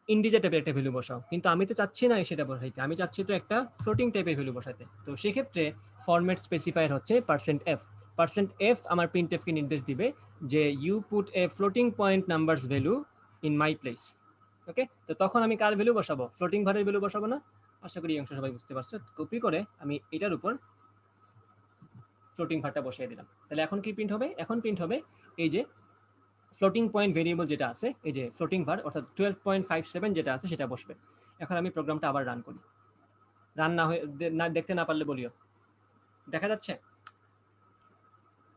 A: ইন্টিজার টাইপের একটা ভ্যালু বসাও, কিন্তু আমি তো চাচ্ছি না সেটা বসাইতে, আমি চাচ্ছি তো একটা ফ্লোটিং টাইপের ভ্যালু বসাতে। তো সেক্ষেত্রে ফরম্যাট স্পেসিফায়ার হচ্ছে %f। %f আমার প্রিন্টএফ কে নির্দেশ দিবে যে you put a floating point numbers value in my place. Okay, তো তখন আমি কার ভ্যালু বসাবো? ফ্লোটিং ভারের ভ্যালু বসাবো না? আশা করি এই অংশ সবাই বুঝতে পারছো। কপি করে আমি এটার উপর ফ্লোটিং ভারটা বসিয়ে দিলাম। তাহলে এখন কি প্রিন্ট হবে? এখন প্রিন্ট হবে এই যে ফ্লোটিং পয়েন্ট ভেরিয়েবল যেটা আছে, এই যে ফ্লোটিং ভার অর্থাৎ 12.57 যেটা আছে সেটা বসবে। এখন আমি প্রোগ্রামটা আবার রান করি। রান না হয়ে দেখতে না পারলে বলিও। দেখা যাচ্ছে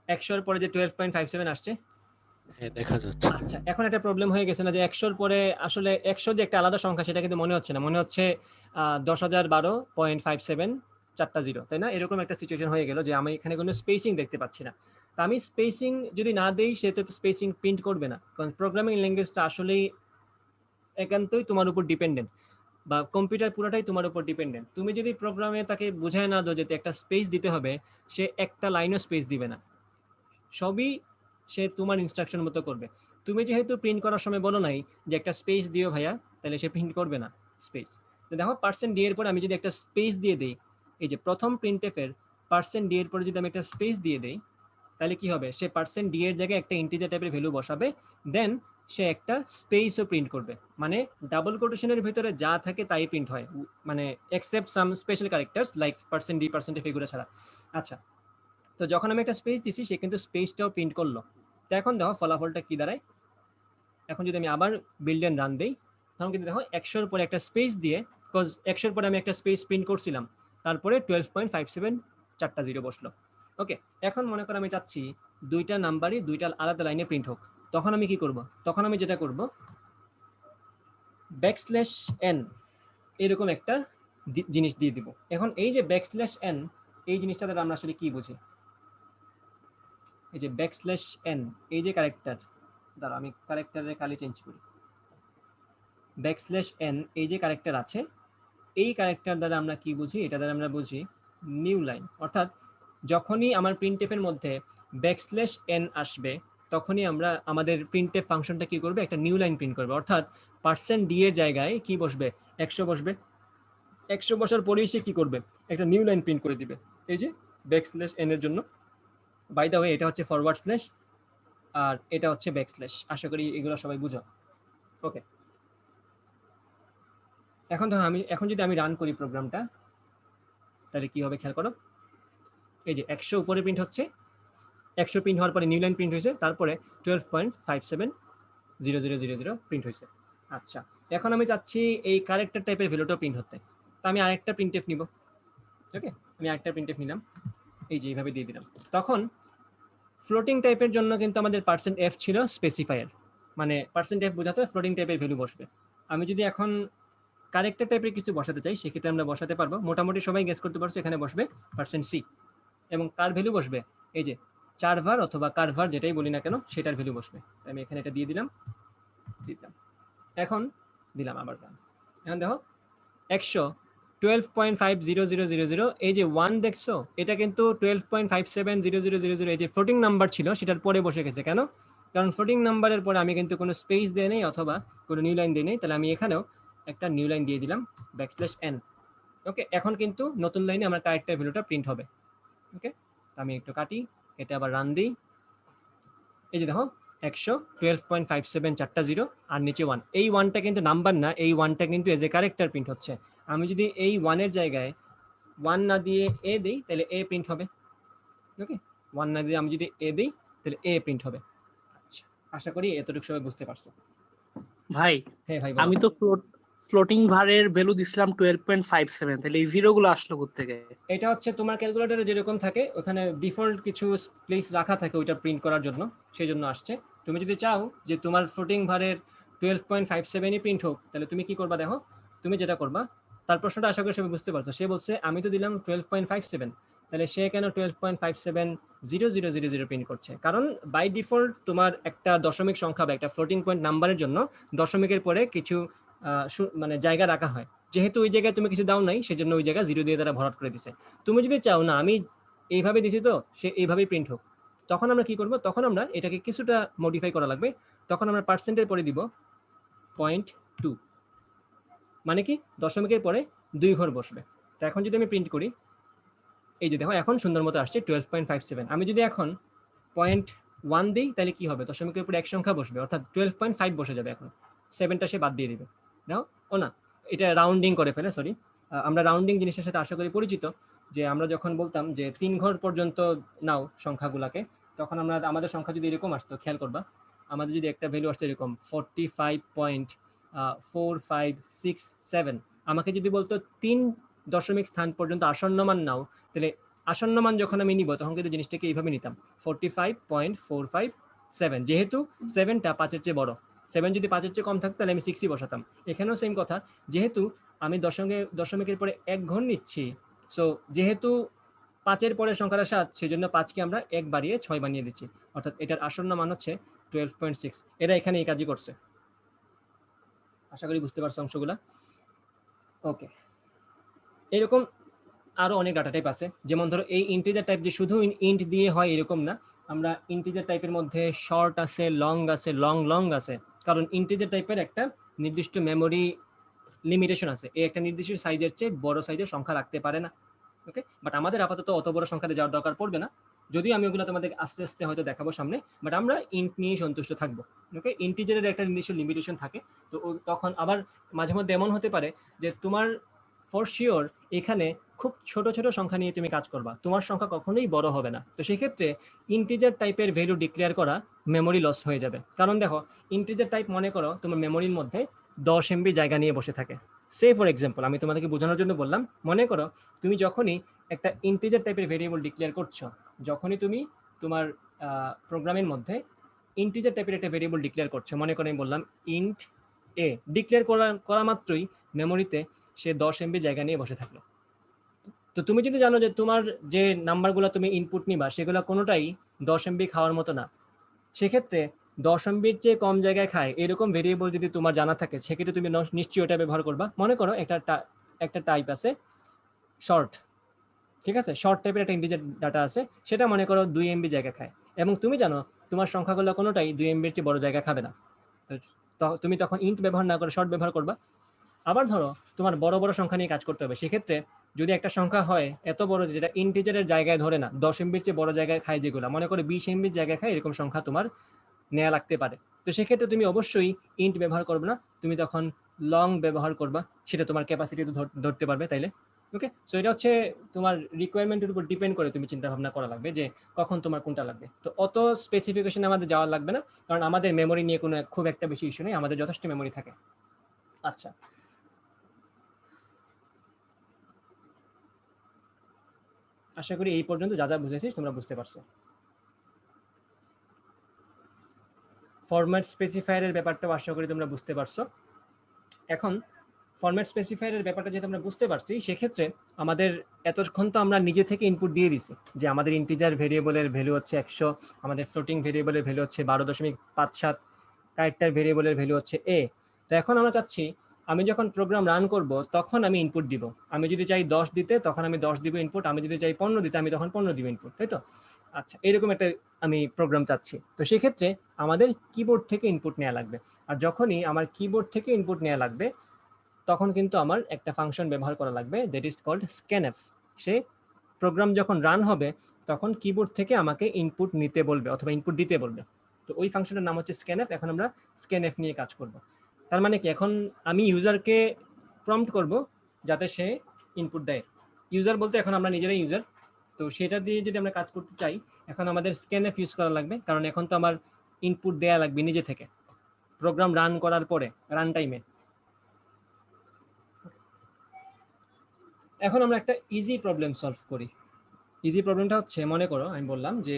A: 100 এর পরে যে 12.57 আসছে?
E: হ্যাঁ দেখা যাচ্ছে।
A: আচ্ছা, এখন একটা প্রবলেম হয়ে গেছে না যে 100 এর পরে আসলে 100 যে একটা আলাদা সংখ্যা সেটা কিন্তু মনে হচ্ছে না, মনে হচ্ছে 10,012.57 4টা 0, তাই না? এরকম একটা সিচুয়েশন হয়ে গেল যে আমি এখানে কোনো স্পেসিং দেখতে পাচ্ছি না। তা আমি স্পেসিং যদি না দেই সে তো স্পেসিং প্রিন্ট করবে না, কারণ প্রোগ্রামিং ল্যাঙ্গুয়েজটা আসলেই একান্তই তোমার উপর ডিপেন্ডেন্ট, বা কম্পিউটার পুরোটাই তোমার উপর ডিপেন্ডেন্ট। তুমি যদি প্রোগ্রামে তাকে বুঝায় না দাও যে একটা স্পেস দিতে হবে, সে একটা লাইনও স্পেস দিবে না, সবই সে তোমার ইনস্ট্রাকশন মতো করবে। তুমি যেহেতু প্রিন্ট করার সময় বলো নাই যে একটা স্পেস দিও ভাইয়া, তাহলে সে প্রিন্ট করবে না স্পেস। তো দেখো %d এর পর আমি যদি একটা স্পেস দিয়ে দেই, এই যে প্রথম প্রিন্টএফের %d এর পরে যদি আমি একটা স্পেস দিয়ে দেই, তাহলে কি হবে? সে %d এর জায়গায় একটা ইন্টিজার টাইপের ভ্যালু বসাবে, দেন সে একটা স্পেসও প্রিন্ট করবে। মানে ডাবল কোটেশনের ভিতরে যা থাকে তাই প্রিন্ট হয়, মানে except some special characters like %d, %f এগুলো ছাড়া। আচ্ছা, তো যখন আমি একটা স্পেস দিছি সে কিন্তু স্পেসটাও প্রিন্ট করলো। তো এখন দেখো ফলাফলটা কি দাঁড়ায়। এখন যদি আমি আবার বিল্ড এন্ড রান দেই, তখন কিন্তু দেখো 100 এর পরে একটা স্পেস দিয়ে, বিকজ 100 এর পরে আমি একটা স্পেস প্রিন্ট করছিলাম, তারপরে 12.57 4টা 0 বসলো। ওকে, এখন মনে করো আমি চাচ্ছি দুইটা নাম্বারই দুইটা আলাদা লাইনে প্রিন্ট হোক। তখন আমি কি করব? তখন আমি যেটা করব, \n এরকম একটা জিনিস দিয়ে দিব। এখন এই যে \n এই জিনিসটা দ্বারা আমরা আসলে কি বুঝি? এই যে ব্যাকস্ল্যাশ এন, এই যে ক্যারেক্টার, দাঁড়া আমি ক্যারেক্টারের কালি চেঞ্জ করি, ব্যাকস্ল্যাশ এন এই যে ক্যারেক্টার আছে, এই ক্যারেক্টার দ্বারা আমরা কি বুঝি? এটা দ্বারা আমরা বুঝি নিউ লাইন। অর্থাৎ যখনই আমার প্রিন্টএফের মধ্যে ব্যাকস্ল্যাশ এন আসবে তখনই আমরা আমাদের প্রিন্টএফ ফাংশনটা কি করবে? একটা নিউ লাইন প্রিন্ট করবে। অর্থাৎ %d এর জায়গায় কি বসবে? 100 বসবে। 100 বসার পরেই সে কি করবে? একটা নিউ লাইন প্রিন্ট করে দিবে, এই যে ব্যাকস্ল্যাশ এন এর জন্য। বাই দ্য ওয়ে এটা হচ্ছে ফরওয়ার্ড স্ল্যাশ আর এটা হচ্ছে ব্যাকস্ল্যাশ। আশা করি এগুলো সবাই বুঝো। ওকে, এখন যদি আমি রান করি প্রোগ্রামটা, তাহলে কি হবে খেয়াল করো। এই যে 100 উপরে প্রিন্ট হচ্ছে, 100 প্রিন্ট হওয়ার পরে নিউ লাইন প্রিন্ট হয়েছে, তারপরে 12.570000 প্রিন্ট হয়েছে। আচ্ছা, এখন আমি চাচ্ছি এই কারেক্টার টাইপের ভ্যালুটা প্রিন্ট হতে, তো আমি আরেকটা প্রিন্টএফ নিব। ওকে, আমি আরেকটা প্রিন্টএফ নিলাম, এই যে এইভাবে দিয়ে দিলাম। তখন ফ্লোটিং টাইপের জন্য কিন্তু আমাদের %f ছিল স্পেসিফায়ার, মানে %f বোঝাতে ফ্লোটিং টাইপের ভ্যালু বসবে। আমি যদি এখন কারেক্টার টাইপের কিছু বসাতে চাই সেক্ষেত্রে আমরা বসাতে পারবো। মোটামুটি সবাই গেস করতে পারছো, এখানে বসবে %c এবং কার ভ্যালু বসবে? এই যে চারভার অথবা কারভার যেটাই বলি না কেন সেটার ভ্যালু বসবে। আমি এখানে এটা দিয়ে দিলাম, এখন দিলাম আবার গান। এখন দেখো 100 12.50000, এই যে 1 দেখছো, এটা কিন্তু 12.570000 এই যে ফ্লোটিং নাম্বার ছিল সেটার পরে বসে গেছে। কেন? কারণ ফ্লোটিং নাম্বারের পরে আমি কিন্তু কোনো স্পেস দিয়ে নেই অথবা কোনো নিউ লাইন দিয়ে নেই, তাহলে আমি এখানেও একটা নিউ লাইন দিয়ে দিলাম \n। ওকে, এখন কিন্তু নতুন লাইনে আমার ক্যারেক্টার ভ্যালুটা প্রিন্ট হবে। ওকে, আমি একটু কাটি, এটা আবার রান দিই। এই যে দেখো 100 12.57 চারটা 0 আর নিচে 1, এই 1টা কিন্তু নাম্বার না, এই 1টা কিন্তু এজ এ ক্যারেক্টার প্রিন্ট হচ্ছে। আমি যদি এই 1 এর জায়গায় 1 না দিয়ে এ দিই তাহলে এ প্রিন্ট হবে। ওকে, 1 না দিয়ে আমি যদি এ দিই তাহলে এ প্রিন্ট হবে। আচ্ছা, আশা করি এতটুকু সবাই বুঝতে পারছো।
C: ভাই
A: হ্যাঁ ভাই বলো।
C: আমি তো ফ্লোটিং ভারের ভ্যালু দিছিলাম 12.57, তাহলে এই জিরো গুলো আসলো কোত্থেকে?
A: এটা হচ্ছে তোমার ক্যালকুলেটরে যেরকম থাকে ওখানে ডিফল্ট কিছু প্লেস রাখা থাকে ওইটা প্রিন্ট করার জন্য, সেই জন্য আসছে। তুমি যদি চাও যে তোমার ফ্লোটিং ভারের 12.57ই প্রিন্ট হোক, তাহলে তুমি কি করবা? দেখো তুমি যেটা করবা, তার প্রশ্নটা আশা করি সবাই বুঝতে পারছো। সে বলছে আমি তো দিলাম 12.57, তাহলে সে কেন 12.570000 প্রিন্ট করছে? কারণ বাই ডিফল্ট তোমার একটা দশমিক সংখ্যা বা একটা ফ্লোটিং পয়েন্ট নাম্বারের জন্য দশমিকের পরে কিছু মানে জায়গা রাখা হয়। যেহেতু ওই জায়গায় তুমি কিছু দাও নাই, সেজন্য ওই জায়গা 0 দিয়ে তারা ভরাট করে দিছে। তুমি যদি চাও না আমি এইভাবে দিছি তো সে এইভাবেই প্রিন্ট হোক, তখন আমরা কি করব? তখন আমরা এটাকে কিছুটা মডিফাই করা লাগবে। তখন আমরা পার্সেন্টের পরে দিব 0.2, মানে কি দশমিকের পরে 2 ঘর বসবে। তো এখন যদি আমি প্রিন্ট করি, এই যে দেখো এখন সুন্দর মতো আসছে 12.57। আমি যদি এখন 0.1 দিই তাহলে কি হবে? দশমিকের উপরে এক সংখ্যা বসবে, অর্থাৎ 12.5 বসে যাবে। এখন 7টা সে বাদ দিয়ে দিবে। দেখো, ও না, এটা রাউন্ডিং করে ফেলে, সরি। আমরা রাউন্ডিং জিনিসের সাথে আশা করি পরিচিত, যে আমরা যখন বলতাম যে 3 ঘর পর্যন্ত নাও সংখ্যাগুলাকে, তখন আমাদের সংখ্যা যদি এরকম আসতো, খেয়াল করবা, আমাদের যদি একটা ভ্যালু আসতো এরকম 45.4567, আমাকে যদি বলতো 3 দশমিক স্থান পর্যন্ত আসন্ন মান নাও, তাহলে আসন্ন মান যখন আমি নিব তখন কিন্তু জিনিসটাকে এইভাবে নিতাম 45.457। যেহেতু 7টা 5-এর চেয়ে বড়, 7 যদি 5-এর চেয়ে কম থাকতো তাহলে আমি 6ই বসাতাম। এখানেও সেম কথা, যেহেতু আমি দশমিকের পরে 1 ঘর নিচ্ছি, সো যেহেতু 5-এর পরে সংখ্যাটা 7, সেজন্য 5কে আমরা 1 বাড়িয়ে 6 বানিয়ে দিচ্ছি, অর্থাৎ এটার আসন্ন মান হচ্ছে 12.6। এরা এখানে এই কাজই করছে। আশা করি বুঝতে পারছো অংশগুলা। ওকে, এরকম আরো অনেক ডাটা টাইপ আছে। যেমন ধরো এই ইন্টিজার টাইপ যে শুধু ইন্ট দিয়ে হয় এরকম না, আমরা ইন্টিজার টাইপের মধ্যে শর্ট আছে, লং আছে, লং আছে। কারণ ইন্টিজার টাইপের একটা নির্দিষ্ট মেমোরি লিমিটেশন আছে, এই একটা নির্দিষ্ট সাইজের চেয়ে বড় সাইজের সংখ্যা রাখতে পারে না। ওকে, বাট আমাদের আপাতত অত বড় সংখ্যাতে যাওয়ার দরকার পড়বে না, যদিও আমি ওগুলো তোমাদের আস্তে আস্তে হয়তো দেখাবো সামনে, বাট আমরা ইন্ট নিয়েই সন্তুষ্ট থাকবো। ওকে, ইন্টিজারের একটা নির্দিষ্ট লিমিটেশন থাকে, তো তখন আবার মাঝে মধ্যে এমন হতে পারে যে তোমার ফর শিওর এখানে খুব ছোট ছোট সংখ্যা নিয়ে তুমি কাজ করবা, তোমার সংখ্যা কখনোই বড় হবে না। তো সেক্ষেত্রে ইন্টিজার টাইপের ভ্যালু ডিক্লেয়ার করা মেমোরি লস হয়ে যাবে। কারণ দেখো, ইন্টিজার টাইপ মনে করো তোমার মেমোরির মধ্যে 10 MB জায়গা নিয়ে বসে থাকে। সে ফর এক্সাম্পল, আমি তোমাদেরকে বোঝানোর জন্য বললাম, মনে করো তুমি যখনই একটা ইন্টিজার টাইপের ভেরিয়েবল ডিক্লেয়ার করছো, যখনই তুমি তোমার প্রোগ্রামের মধ্যে ইন্টিজার টাইপের একটা ভেরিয়েবল ডিক্লেয়ার করছো, মনে করো আমি বললাম ইন্ট এ, ডিক্লেয়ার করা মাত্রই মেমোরিতে সে 10 MB জায়গা নিয়ে বসে থাকলো। তো তুমি যদি জানো যে তোমার যে নাম্বারগুলো তুমি ইনপুট নিবা সেগুলো কোনোটাই 10 MB খাওয়ার মতো না, সেক্ষেত্রে 10 MBর চেয়ে কম জায়গায় খায় এরকম ভেরিয়েবল যদি তোমার জানা থাকে সেক্ষেত্রে তুমি নিশ্চয়ই ওটা ব্যবহার করবা। মনে করো একটা টাইপ আছে শর্ট, ঠিক আছে, শর্ট টাইপের একটা ইন্টিজার ডাটা আছে, সেটা মনে করো 2 MB জায়গা খায়, এবং তুমি জানো তোমার সংখ্যাগুলো কোনোটাই 2 MBর চেয়ে বড় জায়গা খাবে না, তো তুমি তখন ইন্ট ব্যবহার না করে শর্ট ব্যবহার করবা। আবার ধরো তোমার বড় বড় সংখ্যা নিয়ে কাজ করতে হবে, সেক্ষেত্রে যদি একটা সংখ্যা হয় এত বড় যেটা ইন্টিজারের জায়গায় ধরে না, 10 MBর চেয়ে বড় জায়গায় খায় যেগুলো, মনে করো 20 MBর জায়গায় খায়, এরকম সংখ্যা তোমার নেওয়া লাগতে পারে। তো সেক্ষেত্রে তুমি অবশ্যই ইন্ট ব্যবহার করবে না, তুমি তখন লং ব্যবহার করবা, সেটা তোমার ক্যাপাসিটি ধরতে পারবে তাইলে। ওকে, সো এটা হচ্ছে তোমার রিকোয়ারমেন্টের উপর ডিপেন্ড করে তুমি চিন্তা ভাবনা করা লাগবে যে কখন তোমার কোনটা লাগবে। তো অত স্পেসিফিকেশন আমাদের যাওয়া লাগবে না, কারণ আমাদের মেমোরি নিয়ে কোনো খুব একটা বেশি ইস্যু নেই, আমাদের যথেষ্ট মেমোরি থাকে। আচ্ছা, আশা করি এই পর্যন্ত যা যা বুঝেছিস তোমরা বুঝতে পারছো। ফরম্যাট স্পেসিফায়ারের ব্যাপারটাও আশা করি তোমরা বুঝতে পারছো। এখন ফরম্যাট স্পেসিফায়ারের ব্যাপারটা যেহেতু আমরা বুঝতে পারছি, সেক্ষেত্রে আমাদের এতক্ষণ তো আমরা নিজে থেকে ইনপুট দিয়ে দিছি যে আমাদের ইন্টিজার ভেরিয়েবলের ভ্যালু হচ্ছে 100, আমাদের ফ্লোটিং ভেরিয়েবলের ভ্যালু হচ্ছে 12.57, ক্যারেক্টার ভেরিয়েবলের ভ্যালু হচ্ছে a। তো এখন আমরা চাচ্ছি আমি যখন প্রোগ্রাম রান করব তখন আমি ইনপুট দিব, আমি যদি চাই 10 দিতে তখন আমি 10 দিব ইনপুট, আমি যদি চাই 15 দিতে আমি তখন 15 দিব ইনপুট, তাই তো? আচ্ছা, এরকম একটা আমি প্রোগ্রাম চাচ্ছি। তো সেক্ষেত্রে আমাদের কিবোর্ড থেকে ইনপুট নেওয়া লাগবে, আর যখনই আমার কিবোর্ড থেকে ইনপুট নেওয়া লাগবে তখন কিন্তু আমার একটা ফাংশন ব্যবহার করা লাগবে, দ্যাট ইজ কল্ড scanf। সে প্রোগ্রাম যখন রান হবে তখন কিবোর্ড থেকে আমাকে ইনপুট নিতে বলবে অথবা ইনপুট দিতে বলবে। তো ওই ফাংশনের নাম হচ্ছে scanf। এখন আমরা scanf নিয়ে কাজ করব। তার মানে কি, এখন আমি ইউজারকে প্রম্পট করব যাতে সে ইনপুট দেয়। ইউজার বলতে এখন আমরা নিজেরাই ইউজার, তো সেটা দিয়ে যদি আমরা কাজ করতে চাই এখন আমাদের scanf ইউজ করা লাগবে, কারণ এখন তো আমার ইনপুট দেয়া লাগবে নিজে থেকে প্রোগ্রাম রান করার পরে, রান টাইমে। এখন আমরা একটা ইজি প্রবলেম সলভ করি। ইজি প্রবলেমটা হচ্ছে, মনে করো আমি বললাম যে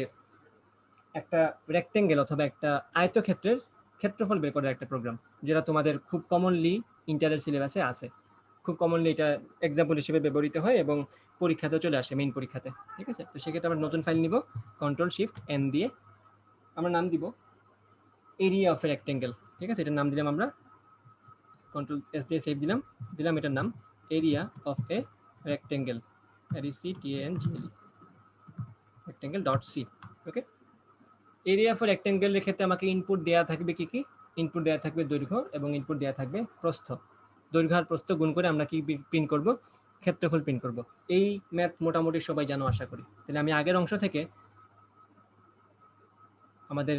A: একটা রেক্টেঙ্গেল অথবা একটা আয়তক্ষেত্রের ক্ষেত্রফল বের করার একটা প্রোগ্রাম, যেটা তোমাদের খুব কমনলি ইন্টারের সিলেবাসে আছে, খুব কমনলি এটা এক্সাম্পল হিসেবে ব্যবহৃত হয় এবং পরীক্ষাতেও চলে আসে, মেইন পরীক্ষাতে। ঠিক আছে, তো সেক্ষেত্রে আমরা নতুন ফাইল নিব, Ctrl+Shift+N দিয়ে আমরা নাম দিব এরিয়া অফ এ রেক্টেঙ্গেল। ঠিক আছে, এটার নাম দিলাম আমরা, Ctrl+S দিয়ে সেভ দিলাম, এটার নাম area of A rectangle, rectangle, rectangle.c। Okay, area for rectangle এর ক্ষেত্রে আমাকে ইনপুট দেয়া থাকবে কি কি? ইনপুট দেয়া থাকবে দৈর্ঘ্য এবং ইনপুট দেয়া থাকবে প্রস্থ। দৈর্ঘ্য আর প্রস্থ গুণ করে আমরা কি প্রিন্ট করব? ক্ষেত্রফল প্রিন্ট করব। এই ম্যাথ মোটামুটি সবাই জানো আশা করি। তাহলে আমি আগের অংশ থেকে আমাদের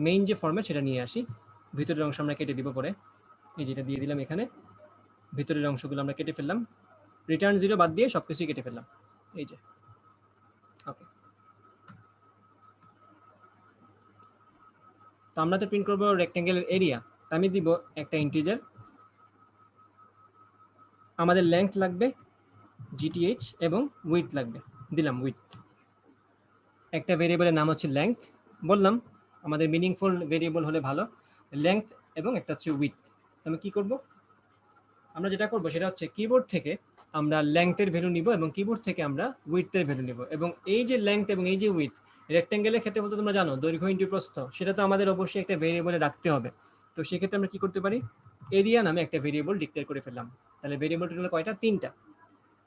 A: মেইন যে ফরম্যাট সেটা নিয়ে আসি, ভিতরের অংশ আমরা কেটে দিব পরে, এই যেটা দিয়ে দিলাম এখানে, ভিতরের অংশগুলো আমরা কেটে ফেললাম, রিটার্ন 0 বাদ দিয়ে সবকিছুই কেটে ফেললাম, এই যে। ওকে, তো আমরা তো প্রিন্ট করবো রেক্টেঙ্গেলের এরিয়া, আমি দিব একটা ইন্টিজার, আমাদের লেংথ লাগবে GTH এবং উইডথ লাগবে, দিলাম উইডথ। একটা ভেরিয়েবলের নাম হচ্ছে লেংথ, বললাম আমাদের মিনিংফুল ভেরিয়েবল হলে ভালো, লেংথ এবং একটা হচ্ছে উইডথ। আমি কি করব? আমরা যেটা করব সেটা হচ্ছে কিবোর্ড থেকে আমরা লেংথের ভ্যালু নিব এবং কিবোর্ড থেকে আমরা উইডথের ভ্যালু নিব, এবং এই যে লেংথ এবং এই যে উইডথ রেক্টেঙ্গেলের ক্ষেত্রে বলতে তোমরা জানো দৈর্ঘ্য ইনটু প্রস্থ, সেটা তো আমাদের অবশ্যই একটা ভেরিয়েবলে রাখতে হবে। তো সেক্ষেত্রে আমরা কি করতে পারি? এরিয়া নামে একটা ভেরিয়েবল ডিক্লেয়ার করে ফেললাম। তাহলে ভেরিয়েবল টোটাল কয়টা? 3টা।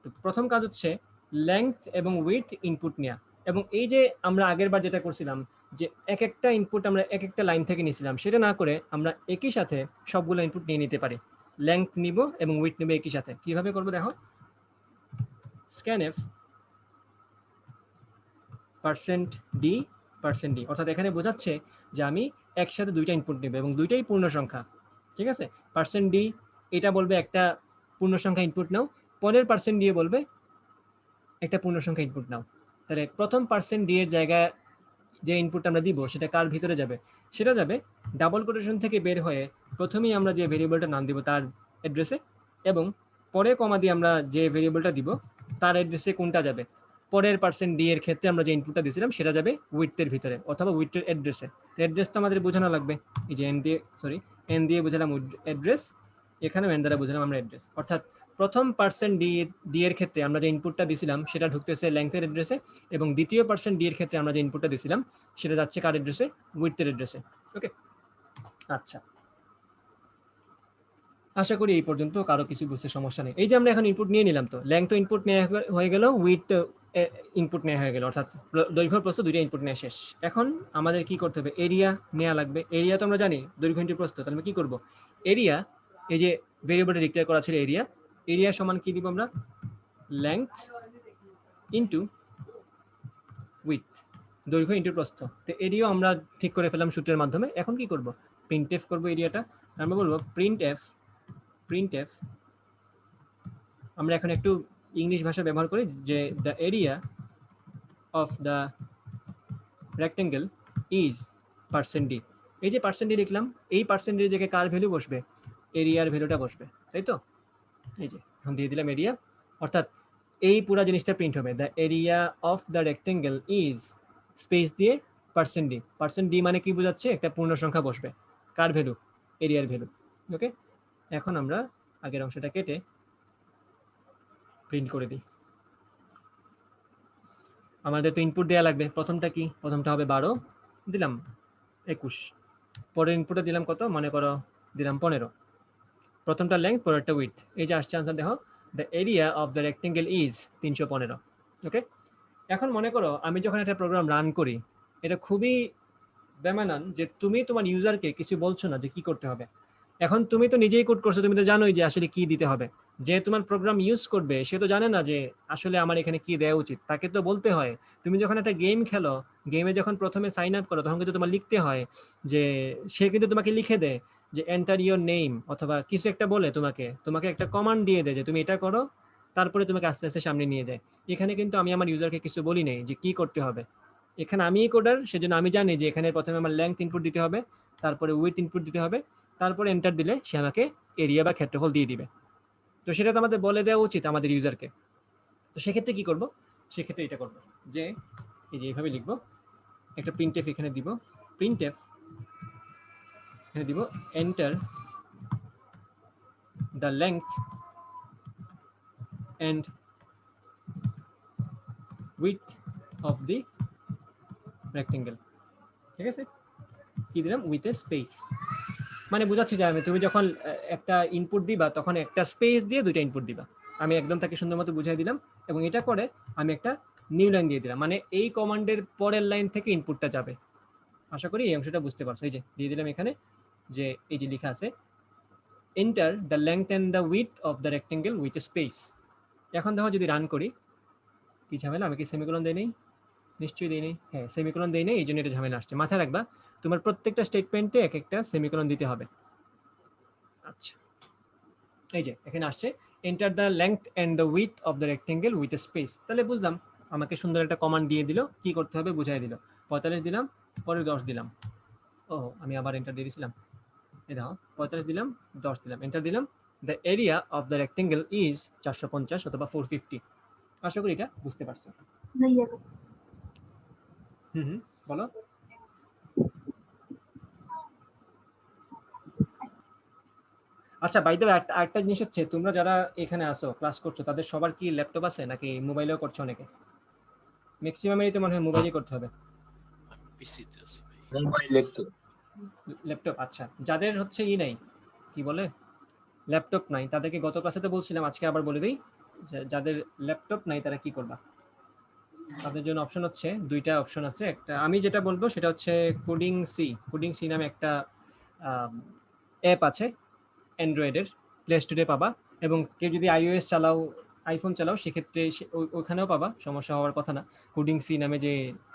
A: তো প্রথম কাজ হচ্ছে লেংথ এবং উইডথ ইনপুট নেওয়া, এবং এই যে আমরা আগের বার যেটা করছিলাম যে এক একটা ইনপুট আমরা এক একটা লাইন থেকে নিয়েছিলাম, সেটা না করে আমরা একই সাথে সবগুলো ইনপুট নিয়ে নিতে পারি। লেংথ নিব এবং উইডথ নিব একই সাথে। কিভাবে করব দেখো, scanf %d, অর্থাৎ এখানে বোঝাচ্ছে যে আমি একসাথে দুইটা ইনপুট নেব এবং দুইটাই পূর্ণ সংখ্যা। ঠিক আছে, %d এটা বলবে একটা পূর্ণ সংখ্যা ইনপুট নাও, পরের %d বলবে একটা পূর্ণ সংখ্যা ইনপুট নাও। তাহলে প্রথম %d এর জায়গায় যে ইনপুট আমরা দিব সেটা কার ভিতরে যাবে? সেটা যাবে ডাবল কোটেশন থেকে বের হয়ে প্রথমেই আমরা যে ভেরিয়েবলটার নাম দিব তার অ্যাড্রেসে, এবং পরে কমা দিয়ে আমরা যে ভেরিয়েবলটা দিব তার অ্যাড্রেসে কোনটা যাবে? পরের %d এর ক্ষেত্রে আমরা যে ইনপুটটা দিয়েছিলাম সেটা যাবে উইডথের ভিতরে অথবা উইডথের অ্যাড্রেসে। তো অ্যাড্রেস তো আমাদের বোঝানো লাগবে, এই যে এন দিয়ে বোঝালাম অ্যাড্রেস, এখানেও এন দ্বারা বোঝালাম আমরা অ্যাড্রেস। অর্থাৎ প্রথম পার্সেন্ট ডি এর ক্ষেত্রে আমরা যে ইনপুটটা দিছিলাম সেটা ঢুকতেছে লেংথের অ্যাড্রেসে, এবং দ্বিতীয় পার্সেন্ট ডি এর ক্ষেত্রে আমরা যে ইনপুটটা দিছিলাম সেটা যাচ্ছে কার অ্যাড্রেসে, উইডথের অ্যাড্রেসে। ওকে, আচ্ছা, আশা করি এই পর্যন্ত কারো কিছু বুঝতে সমস্যা নেই। এই যে আমরা এখন ইনপুট নিয়ে নিলাম, তো লেংথ ইনপুট নেওয়া হয়ে গেল, উইডথ ইনপুট নেওয়া হয়ে গেল, অর্থাৎ দৈর্ঘ্য প্রস্থ দুইটা ইনপুট নেওয়া শেষ। এখন আমাদের কি করতে হবে, এরিয়া নেওয়া লাগবে। এরিয়া তো আমরা জানি দৈর্ঘ্য ইনটু প্রস্থ, তাহলে আমরা কি করব, এরিয়া, এই যে ভেরিয়েবলটা ডিক্লেয়ার করা ছিল এরিয়া, এরিয়া সমান কি দিব আমরা, লেংথ ইনটু উইডথ, দৈর্ঘ্য ইনটু প্রস্থ। তো এরিয়া আমরা ঠিক করে ফেললাম সূত্রের মাধ্যমে। এখন কি করব, প্রিন্টএফ করব এরিয়াটা। আমরা বলবো প্রিন্টএফ, আমরা এখন একটু ইংলিশ ভাষা ব্যবহার করি, যে the area of the rectangle is percent D. এই যে পার্সেন্ট ডি লিখলাম, এই পার্সেন্টের জায়গায় কার ভ্যালু বসবে, এরিয়ার ভ্যালুটা বসবে, তাই তো? এই যে এখন দিয়ে দিলাম এরিয়া, অর্থাৎ এই পুরো জিনিসটা প্রিন্ট হবে, the area of the rectangle is space দিয়ে পার্সেন্ট ডি মানে কি বোঝাচ্ছে, একটা পূর্ণ সংখ্যা বসবে, কার ভ্যালু, এরিয়ার ভ্যালু। ওকে, এখন আমরা আগের অংশটা কেটে প্রিন্ট করে দিই। আমাদের তো ইনপুট দেওয়া লাগবে, প্রথমটা কি, প্রথমটা হবে 12, দিলাম 21, পরের ইনপুটে দিলাম কত, মনে করো দিলাম 15, প্রথমটা লেংথ, পরেরটা উইডথ। এই যে আসছে আনসার, দেখো the area of the rectangle is 315। ওকে, এখন মনে করো আমি যখন একটা প্রোগ্রাম রান করি, এটা খুবই বেমানান যে তুমি তোমার ইউজারকে কিছু বলছো না যে কি করতে হবে। এখন তুমি তো নিজেই কোড করছো, তুমি তো জানোই যে আসলে কি দিতে হবে। যে তোমার প্রোগ্রাম ইউজ করবে সে তো জানে না যে আসলে আমার এখানে কি দেওয়া উচিত, তাকে তো বলতে হয়। তুমি যখন একটা গেম খেলো, গেমে যখন প্রথমে সাইন আপ করো, তখন কিন্তু তোমার লিখতে হয় যে, সে কিন্তু তোমাকে লিখে দেয় যে এন্টার ইওর নেম, অথবা কিছু একটা বলে তোমাকে একটা কমান্ড দিয়ে দেয় যে তুমি এটা করো, তারপরে তোমাকে আস্তে আস্তে সামনে নিয়ে যায়। এখানে কিন্তু আমি আমার ইউজারকে কিছু বলি নাই যে কি করতে হবে। এখানে আমি কোডার, সেজন্য আমি জানি যে এখানে প্রথমে আমার লেংথ ইনপুট দিতে হবে, তারপরে উইডথ ইনপুট দিতে হবে, তারপরে এন্টার দিলে সে আমাকে এরিয়া বা ক্ষেত্রফল দিয়ে দিবে। তো সেটা তো আমাদের বলে দেওয়া উচিত আমাদের ইউজারকে। তো সেক্ষেত্রে কি করব, সেক্ষেত্রে এটা করব যে এই যে এইভাবে লিখবো, একটা প্রিন্টএফ এখানে দিব, প্রিন্টএফ এখানে দিব enter the length and width of the rectangle. ঠিক আছে, কি দিলাম, উইথ এ স্পেস, মানে বুঝাচ্ছি যে আমি, তুমি যখন একটা ইনপুট দিবা তখন একটা স্পেস দিয়ে দুইটা ইনপুট দিবা। আমি একদম তাকে সুন্দর মতো বুঝাই দিলাম, এবং এটা করে আমি একটা নিউ লাইন দিয়ে দিলাম, মানে এই কমান্ডের পরের লাইন থেকে ইনপুটটা যাবে। আশা করি এই অংশটা বুঝতে পারছো। এই যে দিয়ে দিলাম এখানে, যে এই যে লেখা আছে enter the length and the width of the rectangle with a space. এখন দেখো যদি রান করি, কি ঝামেলা, আমি কি সেমিকোলন দেই নেই, নিশ্চয়ই দেই নেই, হ্যাঁ সেমিকোলন দেই নেই, এই জন্য এটা ঝামেলা আসছে। মাথায় রাখবা তোমার প্রত্যেকটা স্টেটমেন্টে এক একটা সেমিকোলন দিতে হবে। আচ্ছা, এই যে এখানে আসছে enter the length and the width of the rectangle with a space. তাহলে বুঝলাম, আমাকে সুন্দর একটা কমান্ড দিয়ে দিল, কি করতে হবে বুঝাই দিল। 45 দিলাম, পরে 10 দিলাম, ও আমি আবার এন্টার দিয়ে দিয়েছিলাম, এই দেখো 45 দিলাম, 10 দিলাম, এন্টার দিলাম। The area of the rectangle is 450 অথবা 450। আশা করি এটা বুঝতে পারছো। বলো। আচ্ছা, বাই দ্য ওয়ে আরেকটা জিনিস হচ্ছে, তোমরা যারা এখানে আসো ক্লাস করছো, তাদের সবার কি ল্যাপটপ আছে নাকি মোবাইলেও করছো অনেকে? ম্যাক্সিমামেরই তো মনে হয় মোবাইলই করতে হবে।
E: আমি পিসিতে আছি ভাই।
B: মোবাইল একটু
A: ল্যাপটপ, আচ্ছা। যাদের হচ্ছে নাই, কি বলে, ল্যাপটপ নাই, তাদেরকে গত ক্লাসে তো বলছিলাম, আজকে আবার বলে দিই, যাদের ল্যাপটপ নাই তারা কি করবা। তাদের জন্য অপশন হচ্ছে, দুইটা অপশন আছে। একটা আমি যেটা বলবো সেটা হচ্ছে কোডিং সি নামে একটা অ্যাপ আছে অ্যান্ড্রয়েডের, প্লে স্টোরে পাবা। এবং কেউ যদি iOS চালাও, আইফোন চালাও, সেক্ষেত্রে ওখানেও পাবা, সমস্যা হওয়ার কথা না। কোডিং সি নামে যে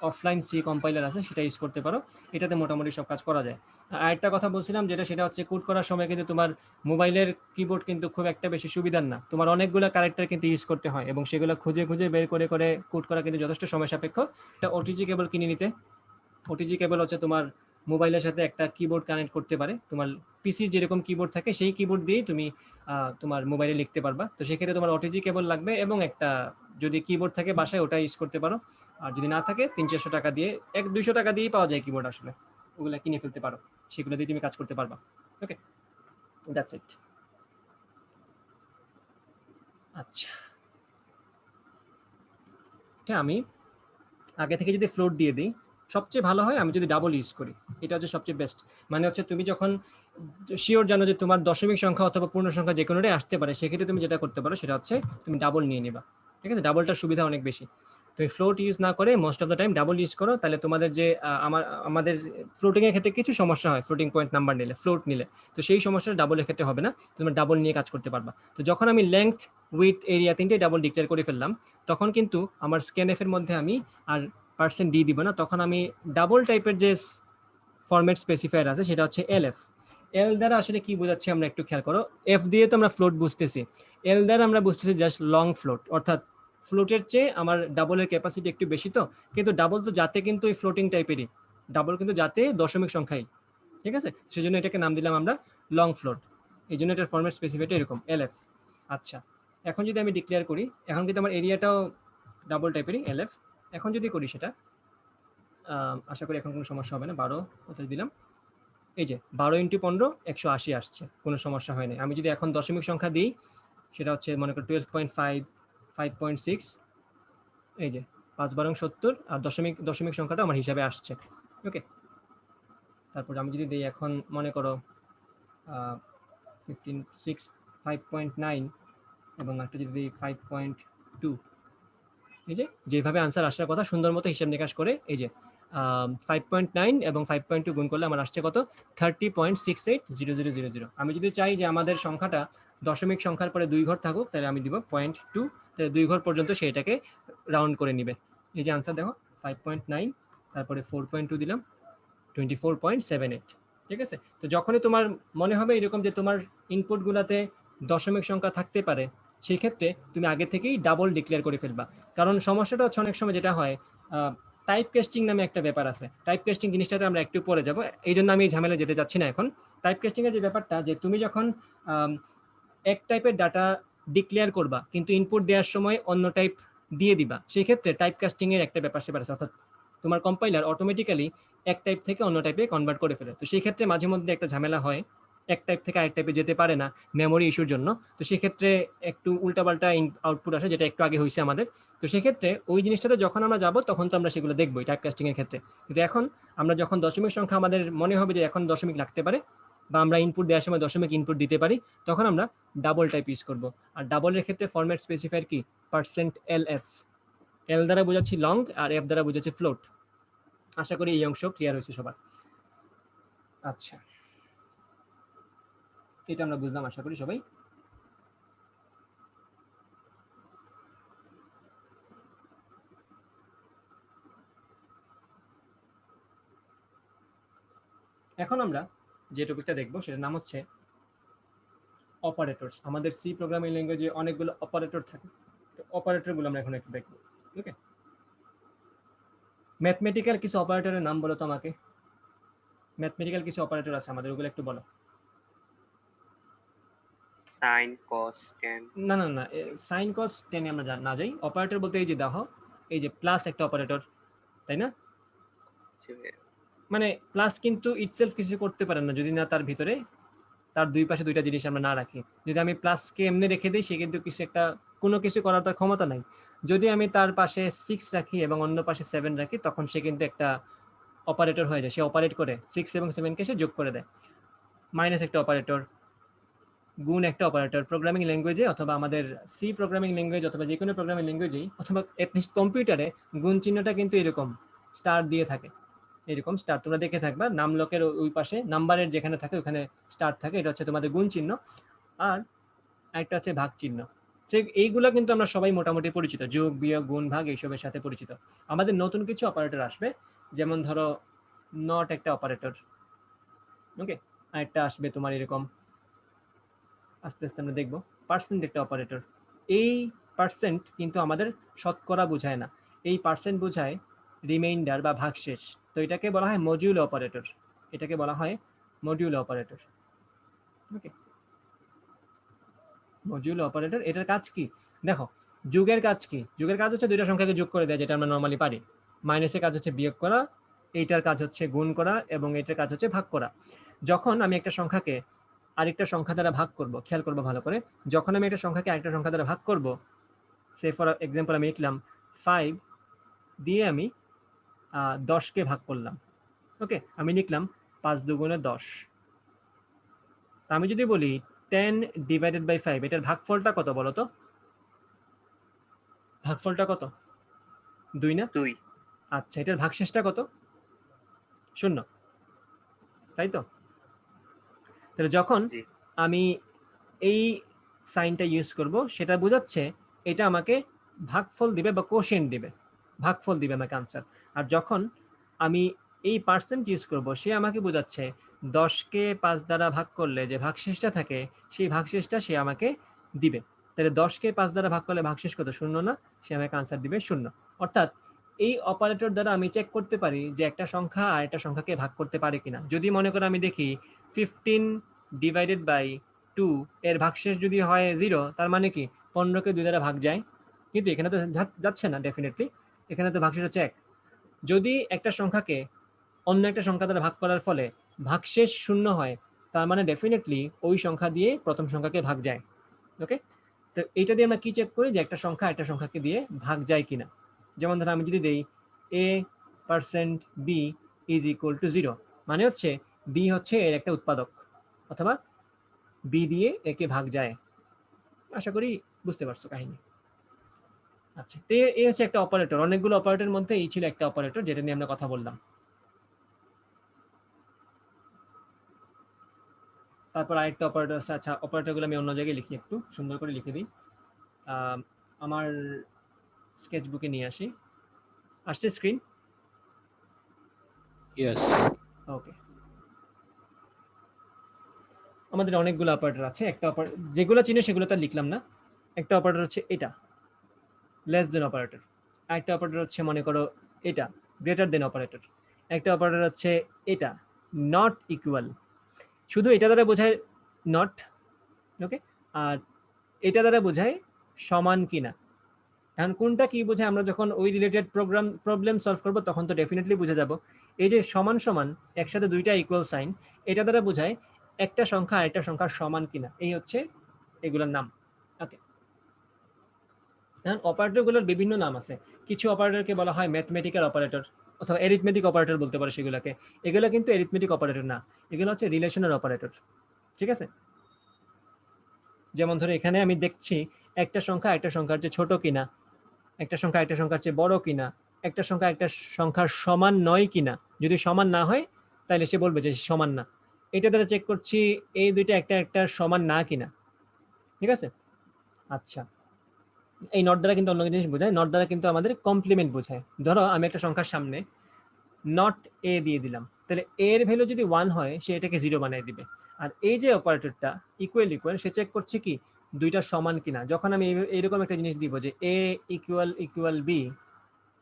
A: অফলাইন সি কম্পাইলার আছে সেটা ইউজ করতে পারো, এটাতে মোটামুটি সব কাজ করা যায়। আরেকটা কথা বলছিলাম যেটা, সেটা হচ্ছে কোড করার সময় কিন্তু তোমার মোবাইলের কিবোর্ড কিন্তু খুব একটা বেশি সুবিধার না, তোমার অনেকগুলো ক্যারেক্টার কিন্তু ইউজ করতে হয়, এবং সেগুলো খুঁজে খুঁজে বের করে করে কোড করা কিন্তু যথেষ্ট সময় সাপেক্ষ। একটা ওটিজি কেবল কিনে নিতে। ওটিজি কেবল হচ্ছে তোমার মোবাইলের সাথে একটা কিবোর্ড কানেক্ট করতে পারে, তোমার পিসির যেরকম কিবোর্ড থাকে সেই কিবোর্ড দিয়েই তুমি তোমার মোবাইলে লিখতে পারবা। তো সেক্ষেত্রে তোমার ওটিজি কেবল লাগবে, এবং একটা যদি কিবোর্ড থাকে বাসায় ওটা ইউজ করতে পারো। আর যদি না থাকে 300-400 টাকা দিয়ে, 100-200 টাকা দিয়েই পাওয়া যায় কিবোর্ড, আসলে ওগুলো কিনে ফেলতে পারো, সেগুলো দিয়ে তুমি কাজ করতে পারবা। ওকে, দ্যাটস ইট। আচ্ছা, আমি আগে থেকে যদি ফ্লোট দিয়ে দিই সবচেয়ে ভালো হয় আমি যদি ডাবল ইউজ করি, এটা হচ্ছে সবচেয়ে বেস্ট। মানে হচ্ছে তুমি যখন শিওর জানো যে তোমার দশমিক সংখ্যা অথবা পূর্ণ সংখ্যা যে কোনোটাই আসতে পারে, সেক্ষেত্রে তুমি যেটা করতে পারো সেটা হচ্ছে তুমি ডাবল নিয়ে নিবা। ঠিক আছে, ডাবলটার সুবিধা অনেক বেশি। তুমি ফ্লোট ইউজ না করে most of the time double use করো, তাহলে তোমাদের যে আমাদের ফ্লোটিং এর ক্ষেত্রে কিছু সমস্যা হয় ফ্লোটিং পয়েন্ট নাম্বার নিলে, ফ্লোট নিলে, তো সেই সমস্যাটা ডাবলের ক্ষেত্রে হবে না, তুমি ডাবল নিয়ে কাজ করতে পারবা। তো যখন আমি লেংথ, উইথ, এরিয়া তিনটে ডাবল ডিক্লেয়ার করে ফেললাম, তখন কিন্তু আমার স্ক্যানএফ এর মধ্যে আমি আর পার্সেন্ট ডি দিব না, তখন আমি ডাবল টাইপের যে ফরম্যাট স্পেসিফায়ার আছে সেটা হচ্ছে এলএফ। এল দ্বারা আসলে কি বোঝাচ্ছি আমরা একটু খেয়াল করো। এফ দিয়ে তো আমরা ফ্লোট বুঝতেছি, এল দ্বারা আমরা বুঝতেছি জাস্ট লং ফ্লোট, অর্থাৎ ফ্লোটের চেয়ে আমার ডাবলের ক্যাপাসিটি একটু বেশি, তো কিন্তু ডাবল তো যাতে কিন্তু ওই ফ্লোটিং টাইপেরই, ডাবল কিন্তু যাতে দশমিক সংখ্যাই, ঠিক আছে, সেজন্য এটাকে নাম দিলাম আমরা লং ফ্লোট। এই জন্য এটার ফরম্যাট স্পেসিফাইটা এরকম এলএফ। আচ্ছা, এখন যদি আমি ডিক্লেয়ার করি, এখন কিন্তু আমার এরিয়াটাও ডাবল টাইপেরই এলএফ। এখন যদি করি সেটা, আশা করি এখন কোনো সমস্যা হবে না। 12 দিলাম, এই যে 12 × 15 180 আসছে, কোনো সমস্যা হয় না। আমি যদি এখন দশমিক সংখ্যা দিই, সেটা হচ্ছে মনে করি 12.5, 5.6, এই যে 5 × 70, আর দশমিক সংখ্যাটা আমার হিসাবে আসছে। ওকে, তারপর আমি যদি দিই এখন মনে করো 15.6, 5.9 এবং একটা যদি দিই 5.2, এই যে যেভাবে আনসার আসার কথা সুন্দর মতো হিসাব নিকাশ করে, এই যে 5.9 এবং 5.2 গুণ করলে আমার আসছে কত, 30.680000। আমি যদি চাই যে আমাদের সংখ্যাটা দশমিক সংখ্যার পরে 2 ঘর থাকুক, তাহলে আমি দিব 0.2, তাহলে 2 ঘর পর্যন্ত সেটাকে রাউন্ড করে নিবে। এই যে আনসার দেখো 5.9, তারপরে 4.2 দিলাম, 24.78। ঠিক আছে, তো যখনই তোমার মনে হবে এরকম যে তোমার ইনপুটগুলোতে দশমিক সংখ্যা থাকতে পারে, সেই ক্ষেত্রে তুমি আগে থেকেই ডাবল ডিক্লেয়ার করে ফেলবা। কারণ সমস্যাটা হচ্ছে অনেক সময় যেটা হয়, টাইপ কাস্টিং নামে একটা ব্যাপার আছে। টাইপ কাস্টিং জিনিসটাতে আমরা একটু পরে যাব, এই জন্য আমি এই ঝামেলা যেতে চাচ্ছি না এখন। টাইপ কাস্টিং এর যে ব্যাপারটা, যে তুমি যখন এক টাইপের ডাটা ডিক্লেয়ার করবা কিন্তু ইনপুট দেওয়ার সময় অন্য টাইপ দিয়ে দিবা, সেই ক্ষেত্রে টাইপ কাস্টিং এর একটা ব্যাপার সেপার আছে, অর্থাৎ তোমার কম্পাইলার অটোমেটিক্যালি এক টাইপ থেকে অন্য টাইপে কনভার্ট করে ফেলে। তো সেই ক্ষেত্রে মাঝে মধ্যে একটা ঝামেলা হয়, এক টাইপ থেকে আরেক টাইপে যেতে পারে না মেমোরি ইস্যুর জন্য। তো সেক্ষেত্রে একটু উল্টাপাল্টা আউটপুট আসে, যেটা একটু আগে হয়েছে আমাদের। তো সেক্ষেত্রে ওই জিনিসটাতে যখন আমরা যাব তখন তো আমরা সেগুলো দেখবো টাইপ কাস্টিং এর ক্ষেত্রে। কিন্তু এখন আমরা যখন দশমিক সংখ্যা আমাদের মনে হবে যে এখন দশমিক লাগতে পারে, বা আমরা ইনপুট দেওয়ার সময় দশমিক ইনপুট দিতে পারি, তখন আমরা ডাবল টাইপ ইউজ করব। আর ডাবলের ক্ষেত্রে ফরম্যাট স্পেসিফায়ার কি, %lf। এল দ্বারা বোঝাচ্ছি লং, আর এফ দ্বারা বোঝাচ্ছি ফ্লোট। আশা করি এই অংশ ক্লিয়ার হয়েছে সবার। আচ্ছা, এটা আমরা বুঝলাম আশা করি সবাই। এখন আমরা যে টপিকটা দেখবো সেটার নাম হচ্ছে অপারেটরস। আমাদের সি প্রোগ্রামিং ল্যাঙ্গুয়েজে অনেকগুলো অপারেটর থাকে, অপারেটরগুলো আমরা এখন একটু দেখবো। ওকে, ম্যাথমেটিক্যাল কিছু অপারেটরের নাম বলো তো আমাকে। ম্যাথমেটিক্যাল কিছু অপারেটর আছে আমাদের, ওগুলো একটু বলো।
D: সাইন, কস, ট্যান।
A: না না না, সাইন কস টেনে আমরা না যাই। অপারেটর বলতে এই যে দেখো, এই যে প্লাস একটা অপারেটর, তাই না? মানে প্লাস কিন্তু ইটসেলফ কিছু করতে পারে না যদি না তার ভিতরে তার দুই পাশে দুইটা জিনিস আমরা না রাখি। যদি আমি প্লাসকে এমনি রেখে দিই, সে কিন্তু কিছু একটা কোনো কিছু করার তার ক্ষমতা নাই। যদি আমি তার পাশে 6 রাখি এবং অন্য পাশে 7 রাখি, তখন সে কিন্তু একটা অপারেটর হয়ে যায়, সে অপারেট করে 6 এবং 7কে সে যোগ করে দেয়। মাইনাস একটা অপারেটর, গুণ একটা অপারেটর। প্রোগ্রামিং ল্যাঙ্গুয়েজে অথবা আমাদের সি প্রোগ্রামিং ল্যাঙ্গুয়েজ অথবা যে কোনো প্রোগ্রামিং ল্যাঙ্গুয়েজেই অথবা অ্যাটলিস্ট কম্পিউটারে গুণ চিহ্নটা কিন্তু এরকম স্টার দিয়ে থাকে, এরকম স্টার তোমরা দেখে থাকবা। নামলকের ওই পাশে নাম্বারের যেখানে থাকে ওখানে স্টার থাকে, এটা হচ্ছে তোমাদের গুণ চিহ্ন। আর একটা হচ্ছে ভাগ চিহ্ন। সে এইগুলো কিন্তু আমরা সবাই মোটামুটি পরিচিত, যোগ, বিয়োগ, গুণ, ভাগ এইসবের সাথে পরিচিত। আমাদের নতুন কিছু অপারেটর আসবে, যেমন ধরো নট একটা অপারেটর। ওকে, আরেকটা আসবে তোমার এরকম, আস্তে আস্তে আমরা দেখবো পার্সেন্ট একটা অপারেটর। এই পার্সেন্ট কিন্তু আমাদের শতকরা বোঝায় না, এই পার্সেন্ট বোঝায় রিমাইন্ডার বা ভাগশেষ। তো এটাকে বলা হয় মডিউল অপারেটর, এটাকে বলা হয় মডিউল অপারেটর। ওকে, মডিউল অপারেটর, এটার কাজ কি দেখো। যোগের কাজ কি? যোগের কাজ হচ্ছে দুইটা সংখ্যাকে যোগ করে দেয়, যেটা আমরা নর্মালি পারি। মাইনাসের কাজ হচ্ছে বিয়োগ করা, এইটার কাজ হচ্ছে গুণ করা, এবং এটার কাজ হচ্ছে ভাগ করা। যখন আমি একটা সংখ্যাকে আরেকটা সংখ্যা দ্বারা ভাগ করব, খেয়াল করবো ভালো করে। যখন আমি একটা সংখ্যাকে আরেকটা সংখ্যা দ্বারা ভাগ করব, সে ফর এক্সাম্পল আমি লিখলাম 5 দিয়ে আমি 10কে ভাগ করলাম। ওকে, আমি লিখলাম 5 দুগুণে 10। আমি যদি বলি 10 ডিভাইডেড বাই 5, এটার ভাগফলটা কত বলো তো? ভাগফলটা কত? 2 না?
D: 2
A: আচ্ছা, এটার ভাগশেষটা কত? 0, তাই তো? তাহলে যখন
D: জি
A: আমি এই সাইনটা ইউজ করব, সেটা বোঝাচ্ছে এটা আমাকে ভাগফল দিবে বা কোশেন্ট দিবে, ভাগফল দিবে আমাকে আনসার। আর যখন আমি এই পার্সেন্ট ইউজ করব, সে আমাকে বোঝাচ্ছে 10কে 5 দ্বারা ভাগ করলে যে ভাগশেষটা থাকে, সেই ভাগশেষটা সে আমাকে দিবে। তাহলে 10কে 5 দ্বারা ভাগ করলে ভাগশেষ কত? 0 না? সে আমাকে আনসার দিবে 0। অর্থাৎ এই অপারেটর দ্বারা আমি চেক করতে পারি যে একটা সংখ্যা আর একটা সংখ্যাকে ভাগ করতে পারে কিনা। যদি মনে করো আমি দেখি 15 ডিভাইডেড বাই 2 এর ভাগশেষ যদি হয় 0, তার মানে কি 15কে 2 দ্বারা ভাগ যায়, কিন্তু এখানে তো যাচ্ছে না ডেফিনেটলি, এখানে তো ভাগশেষ হচ্ছে 1। যদি একটা সংখ্যাকে অন্য একটা সংখ্যা দ্বারা ভাগ করার ফলে ভাগশেষ 0 হয়, তার মানে ডেফিনেটলি ওই সংখ্যা দিয়ে প্রথম সংখ্যাকে ভাগ যায়। ওকে, তো এইটা দিয়ে আমরা কি চেক করি যে একটা সংখ্যা একটা সংখ্যাকে দিয়ে ভাগ যায় কিনা। যেমন ধরো আমি যদি দেই a% b is equal two 0, মানে হচ্ছে b হচ্ছে এর একটা উৎপাদক, অথবা b দিয়ে একে ভাগ যায়। আশা করি বুঝতে পারছো কাহিনী। আচ্ছা, তো এই হচ্ছে একটা অপারেটর, অনেকগুলো অপারেটরের মধ্যে এই ছিল একটা অপারেটর যেটা নিয়ে আমরা কথা বললাম। তারপর আরেকটা অপারেটর আছে। আচ্ছা, অপারেটরগুলো আমি অন্য জায়গায় লিখি, একটু সুন্দর করে লিখে দিই। আমার স্কেচ বুকে নিয়ে আসি। আসছে স্ক্রিন?
E: Yes.
A: ওকে, আমাদের অনেকগুলো অপারেটর আছে। একটা যেগুলো চিনে সেগুলো তো লিখলাম না। একটা অপারেটর হচ্ছে এটা, লেস দেন অপারেটর। আরেকটা অপারেটর হচ্ছে মনে করো এটা, গ্রেটার দেন অপারেটর। একটা অপারেটর হচ্ছে এটা, নট ইকুয়াল। শুধু এটা দ্বারা বোঝায় নট, ওকে, আর এটা দ্বারা বোঝায় সমান কিনা। এখন কোনটা কি বোঝায় আমরা যখন ওই রিলেটেড প্রবলেম সলভ করব তখন তো ডেফিনেটলি বুঝে যাব। এই যে সমান সমান, একসাথে দুইটা ইকুয়াল সাইন, এটা দ্বারা বোঝায় একটা সংখ্যা আরেকটা সংখ্যার সমান কিনা। এই হচ্ছে এগুলোর নাম। ওকে, এখন অপারেটরগুলোর বিভিন্ন নাম আছে। কিছু অপারেটরকে বলা হয় ম্যাথমেটিক্যাল অপারেটর অথবা এরিথমেটিক অপারেটর বলতে পারে সেগুলোকে। এগুলো কিন্তু এরিথমেটিক অপারেটর না, এগুলো হচ্ছে রিলেশনাল অপারেটর। ঠিক আছে, যেমন ধরো এখানে আমি দেখছি একটা সংখ্যা একটা সংখ্যার চেয়ে ছোট কিনা, একটা সংখ্যা একটা সংখ্যার চেয়ে বড় কিনা, একটা সংখ্যা একটা সংখ্যার সমান নয় কিনা। যদি সমান না হয় তাহলে সে বলবে যে সমান না। এটা দ্বারা চেক করছি এই দুইটা একটা একটা সমান না কিনা। ঠিক আছে, আচ্ছা, এই নট দ্বারা কিন্তু অন্য জিনিস বোঝায়। নট দ্বারা কিন্তু আমাদের কমপ্লিমেন্ট বোঝায়। ধরো আমি একটা সংখ্যার সামনে নট এ দিয়ে দিলাম, তাহলে এর ভ্যালু যদি 1 হয় সে এটাকে 0 বানিয়ে দিবে। আর এই যে অপারেটরটা ইকুয়াল ইকুয়াল, সে চেক করছে কি দুইটা সমান কিনা। যখন আমি এইরকম একটা জিনিস দিব যে এ ইকুয়াল ইকুয়াল বি,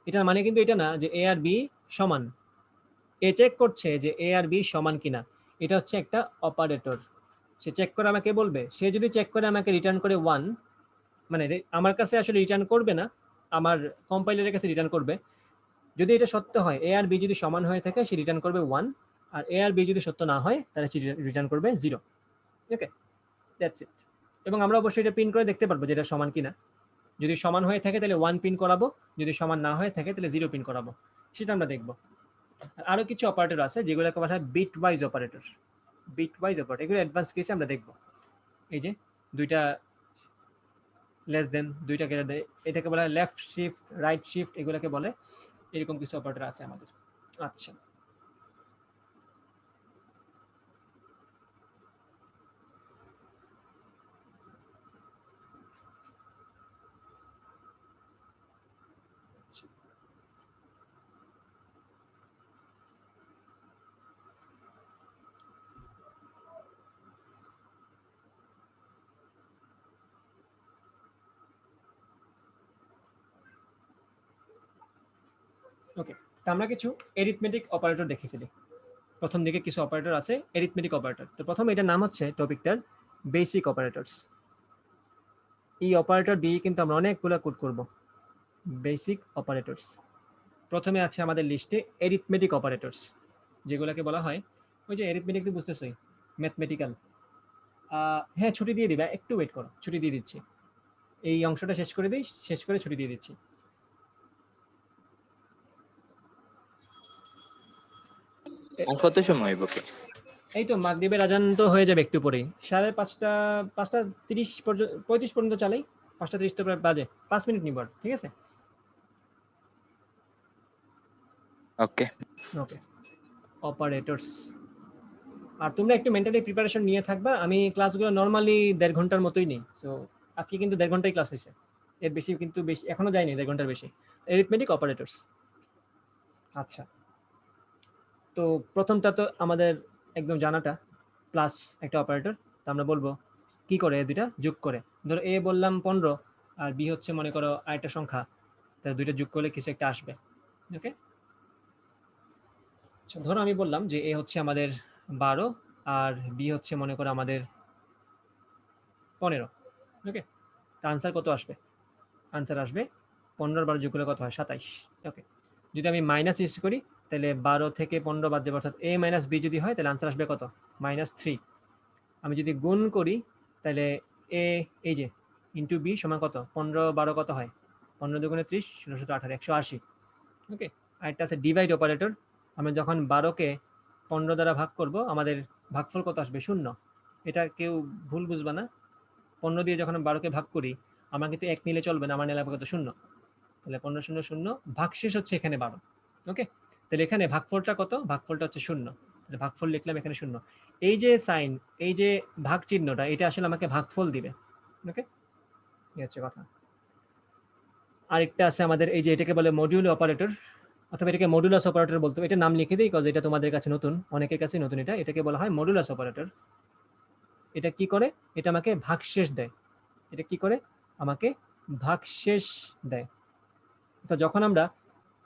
A: এটার মানে কিন্তু এটা না যে এ আর বি সমান। এ চেক করছে যে এ আর বি সমান কিনা। এটা হচ্ছে একটা অপারেটর। সে চেক করে আমাকে বলবে। সে যদি চেক করে আমাকে রিটার্ন করে 1, মানে আমার কাছে আসলে রিটার্ন করবে না, আমার কম্পাইলারের কাছে রিটার্ন করবে। যদি এটা সত্য হয়, এ আর বি যদি সমান হয়ে থাকে সে রিটার্ন করবে 1, আর এ আর বি যদি সত্য না হয় তাহলে সে রিটার্ন করবে 0। ওকে, দ্যাটস ইট। এবং আমরা অবশ্যই এটা প্রিন্ট করে দেখতে পারবো যে এটা সমান কিনা। যদি সমান হয়ে থাকে তাহলে 1 প্রিন্ট করাবো, যদি সমান না হয়ে থাকে তাহলে 0 প্রিন্ট করাবো, সেটা আমরা দেখবো। আরো কিছু অপারেটর আছে যেগুলোকে বলা হয় bitwise operator. Bitwise operator এগুলো অ্যাডভান্স কেসে আমরা দেখবো। এই যে দুইটা লেস দেন, দুইটা গ্রেটার দেন, এটাকে বলা হয় লেফট শিফট রাইট শিফট, এগুলোকে বলে। এরকম কিছু অপারেটর আছে আমাদের। আচ্ছা, ওকে, তো আমরা কিছু এরিথমেটিক অপারেটর দেখে ফেলি। প্রথম দিকে কিছু অপারেটর আছে এরিথমেটিক অপারেটর। তো প্রথম এটার নাম হচ্ছে টপিকটার বেসিক অপারেটরস। এই অপারেটর দিয়ে কিন্তু আমরা অনেকগুলো কোড করব। Basic operators. প্রথমে আছে আমাদের লিস্টে এরিথমেটিক অপারেটরস, যেগুলোকে বলা হয় ওই যে এরিথমেটিক তো বুঝতেছই, ম্যাথমেটিক্যাল। হ্যাঁ ছুটি দিয়ে দিবে, একটু ওয়েট করো, ছুটি দিয়ে দিচ্ছি। এই অংশটা শেষ করে দিই, শেষ করে ছুটি দিয়ে দিচ্ছি।
B: আর কত সময় হইব ক্লাস?
A: এই তো মাগরিবের আজান তো হয়ে যাবে একটু পরেই, 5:30 পর্যন্ত 35 পর্যন্ত চালাই, 5:30 তো প্রায় বাজে, 5 মিনিট নিব আর, ঠিক আছে?
B: ওকে।
A: ওকে, অপারেটরস। আর তোমরা একটু মেন্টালি প্রিপারেশন নিয়ে থাকবা। আমি ক্লাসগুলো নর্মালি 1.5 ঘন্টার মতোই নেই, সো আজকে কিন্তু 1.5 ঘন্টাই ক্লাস হয়েছে, এর বেশি কিন্তু বেশি এখনো যায়নি, 1.5 ঘন্টার বেশি। Arithmetic operators. আচ্ছা, তো প্রথমটা তো আমাদের একদম জানাটা, প্লাস একটা অপারেটর। তো আমরা বলবো কি করে এ দুইটা যোগ করে, ধরো এ বললাম 15 আর বি হচ্ছে মনে করো আরেকটা সংখ্যা, তাহলে দুইটা যোগ করলে কিছু একটা আসবে। ওকে, আচ্ছা ধরো আমি বললাম যে এ হচ্ছে আমাদের 12 আর বি হচ্ছে মনে করো আমাদের 15। ওকে, তো আনসার কত আসবে? আনসার আসবে 15 আর 12 যোগ করলে কত হয়? 27। ওকে, যদি আমি মাইনাস ইউজ করি তাহলে 12 থেকে 15 বাদ যাবে, অর্থাৎ এ মাইনাস বি যদি হয় তাহলে আনসার আসবে কত? -3। আমি যদি গুণ করি তাহলে এ, এই যে ইন্টু বি সমান কত? 15 12 কত হয়? 15 দুগুণে 30, 16 18, 180। ওকে, আরেকটা আছে ডিভাইড অপারেটর। আমরা যখন 12কে 15 দ্বারা ভাগ করব আমাদের ভাগফল কত আসবে? 0। এটা কেউ ভুল বুঝবা না, 15 দিয়ে যখন আমি 12কে ভাগ করি আমার কিন্তু 1 নিলে চলবে না, আমার নিলে কত? 0। তাহলে 15 0 0, ভাগশেষ হচ্ছে এখানে 12। ওকে, তাহলে এখানে ভাগফলটা কত? ভাগফলটা হচ্ছে 0। তাহলে ভাগফল লিখলাম এখানে 0। এই যে সাইন, এই যে ভাগ চিহ্নটা, এটা আসলে আমাকে ভাগফল দিবে। ওকে, এই হচ্ছে কথা। আরেকটা আছে আমাদের, এই যে এটাকে বলে মডিউল অপারেটর, অথবা এটাকে মডুলাস অপারেটর বলতে হবে। এটা নাম লিখে দিই কজ এটা তোমাদের কাছে নতুন, অনেকের কাছে নতুন। এটাকে বলা হয় মডুলাস অপারেটর। এটা কি করে? এটা আমাকে ভাগশেষ দেয়। এটা কি করে? আমাকে ভাগশেষ দেয়। তো যখন আমরা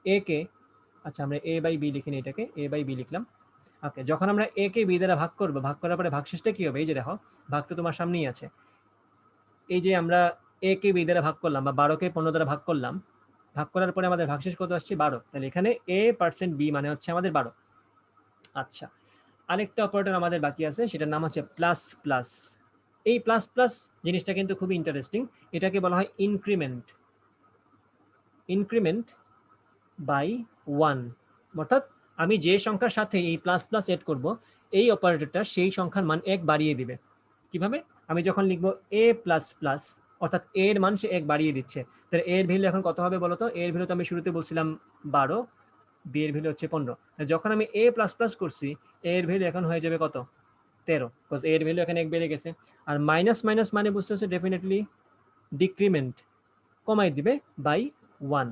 A: এ কে, আচ্ছা আমরা এ বাই বি লিখিনি, এটাকে এ বাই বি লিখলাম। ওকে, যখন আমরা এ কে বি দ্বারা ভাগ করবো, ভাগ করার পরে ভাগশেষটা কি হবে? এই যে দেখো, ভাগ তো তোমার সামনেই আছে। এই যে আমরা এ কে বি দ্বারা ভাগ করলাম বা 12কে 15 দ্বারা ভাগ করলাম, ভাগ করার পরে আমাদের ভাগশেষ কত আসছে? 12। তাহলে এখানে a% b মানে হচ্ছে আমাদের 12। আচ্ছা, আরেকটা অপারেটর আমাদের বাকি আছে, সেটার নাম হচ্ছে প্লাস প্লাস। এই প্লাস প্লাস জিনিসটা কিন্তু খুবই ইন্টারেস্টিং। এটাকে বলা হয় ইনক্রিমেন্ট। ইনক্রিমেন্ট বাই 1, অর্থাৎ আমি যে সংখ্যার সাথে এই প্লাস প্লাস এড করব, এই অপারেটরটা সেই সংখ্যার মান 1 বাড়িয়ে দিবে। কিভাবে? আমি যখন লিখবো এ প্লাস প্লাস, অর্থাৎ এ এর মান সে 1 বাড়িয়ে দিচ্ছে। তাহলে এর ভ্যালু এখন কত হবে বলতো? এর ভ্যালু তো আমি শুরুতে বলছিলাম 12, বি এর ভ্যালু হচ্ছে 15। যখন আমি এ প্লাস প্লাস করছি, এর ভ্যালু এখন হয়ে যাবে কত? 13, বিকজ এর ভ্যালু এখানে 1 বেড়ে গেছে। আর মাইনাস মাইনাস মানে বুঝতে হচ্ছে ডেফিনেটলি ডিক্রিমেন্ট, কমাই দিবে বাই 1।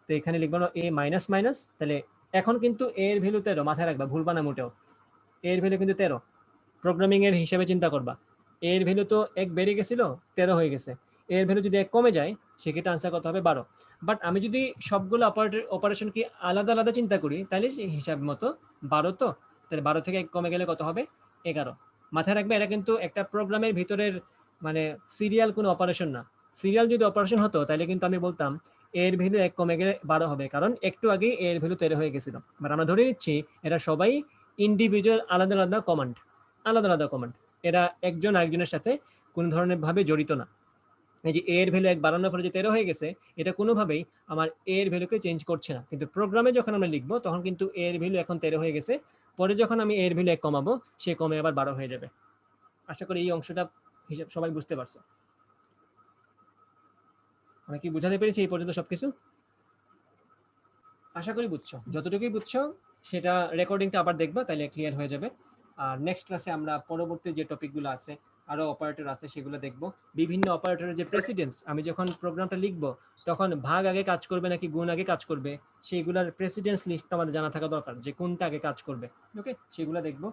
A: তো এখানে লিখবো না এ মাইনাস মাইনাস, তাহলে এখন কিন্তু এর ভ্যালু 13, মাথায় রাখবা, ভুলবা না মোটেও। এর ভ্যালু কিন্তু 13, প্রোগ্রামিং এর হিসাবে চিন্তা করবা। এর ভ্যালু তো 1 বেড়ে গেছিল, 13 হয়ে গেছে। এর ভ্যালু যদি 1 কমে যায় সেক্ষেত্রে আনসার কত হবে? 12। বাট আমি যদি সবগুলো অপারেশন কি আলাদা আলাদা চিন্তা করি তাহলে সেই হিসাব মতো 12, তো তাহলে 12 থেকে 1 কমে গেলে কত হবে? 11। মাথায় রাখবে এটা কিন্তু একটা প্রোগ্রামের ভিতরের মানে সিরিয়াল কোনো অপারেশন না। সিরিয়াল যদি অপারেশন হতো তাহলে কিন্তু আমি বলতাম এর ভ্যালু 1 কমে গেলে 12 হবে, কারণ একটু আগেই এর ভ্যালু 13 হয়ে গেছিল। বাট আমরা ধরে নিচ্ছি এরা সবাই ইন্ডিভিজুয়াল, আলাদা আলাদা কমান্ড, আলাদা আলাদা কমান্ড। এরা একজন আরেকজনের সাথে কোন ধরনের ভাবে জড়িত না। এই যে এর ভ্যালু 1 বাড়ানোর ফলে যে 13 হয়ে গেছে, এটা কোনোভাবেই আমার এর ভ্যালুকে চেঞ্জ করছে না। কিন্তু প্রোগ্রামে যখন আমরা লিখবো তখন কিন্তু এর ভ্যালু এখন 13 হয়ে গেছে, পরে যখন আমি এর ভ্যালু 1 কমাবো সে কমে আবার 12 হয়ে যাবে। আশা করি এই অংশটা হিসাব সবাই বুঝতে পারছো। আমি কি বুঝাতে পেরেছি এই পর্যন্ত সবকিছু? আশা করি বুঝছো, যতটুকুই বুঝছো সেটা রেকর্ডিংটা আবার দেখবা, তাহলে ক্লিয়ার হয়ে যাবে। আর নেক্সট ক্লাসে আমরা পরবর্তী যে টপিকগুলো আছে, আরো অপারেটর আছে, সেগুলো দেখব। বিভিন্ন অপারেটরের যে প্রেসিডেন্স, আমি যখন প্রোগ্রামটা লিখব তখন ভাগ আগে কাজ করবে নাকি গুণ আগে কাজ করবে, সেইগুলোর প্রেসিডেন্স লিস্ট আমাদের জানা থাকা দরকার, যে কোনটা আগে কাজ করবে। ওকে, সেগুলো দেখব।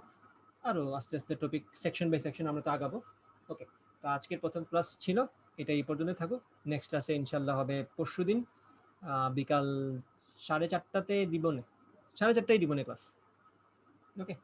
A: আরো আস্তে আস্তে টপিক সেকশন বাই সেকশন আমরা তো আগাবো। ওকে, তো আজকের প্রথম ক্লাস ছিল এটা, এই পর্যন্ত থাকুক। নেক্সট ক্লাসে ইনশাল্লাহ হবে পরশুদিন বিকাল 4:30টাতে দিব না, 4:30টায় দিব না ক্লাস। ওকে।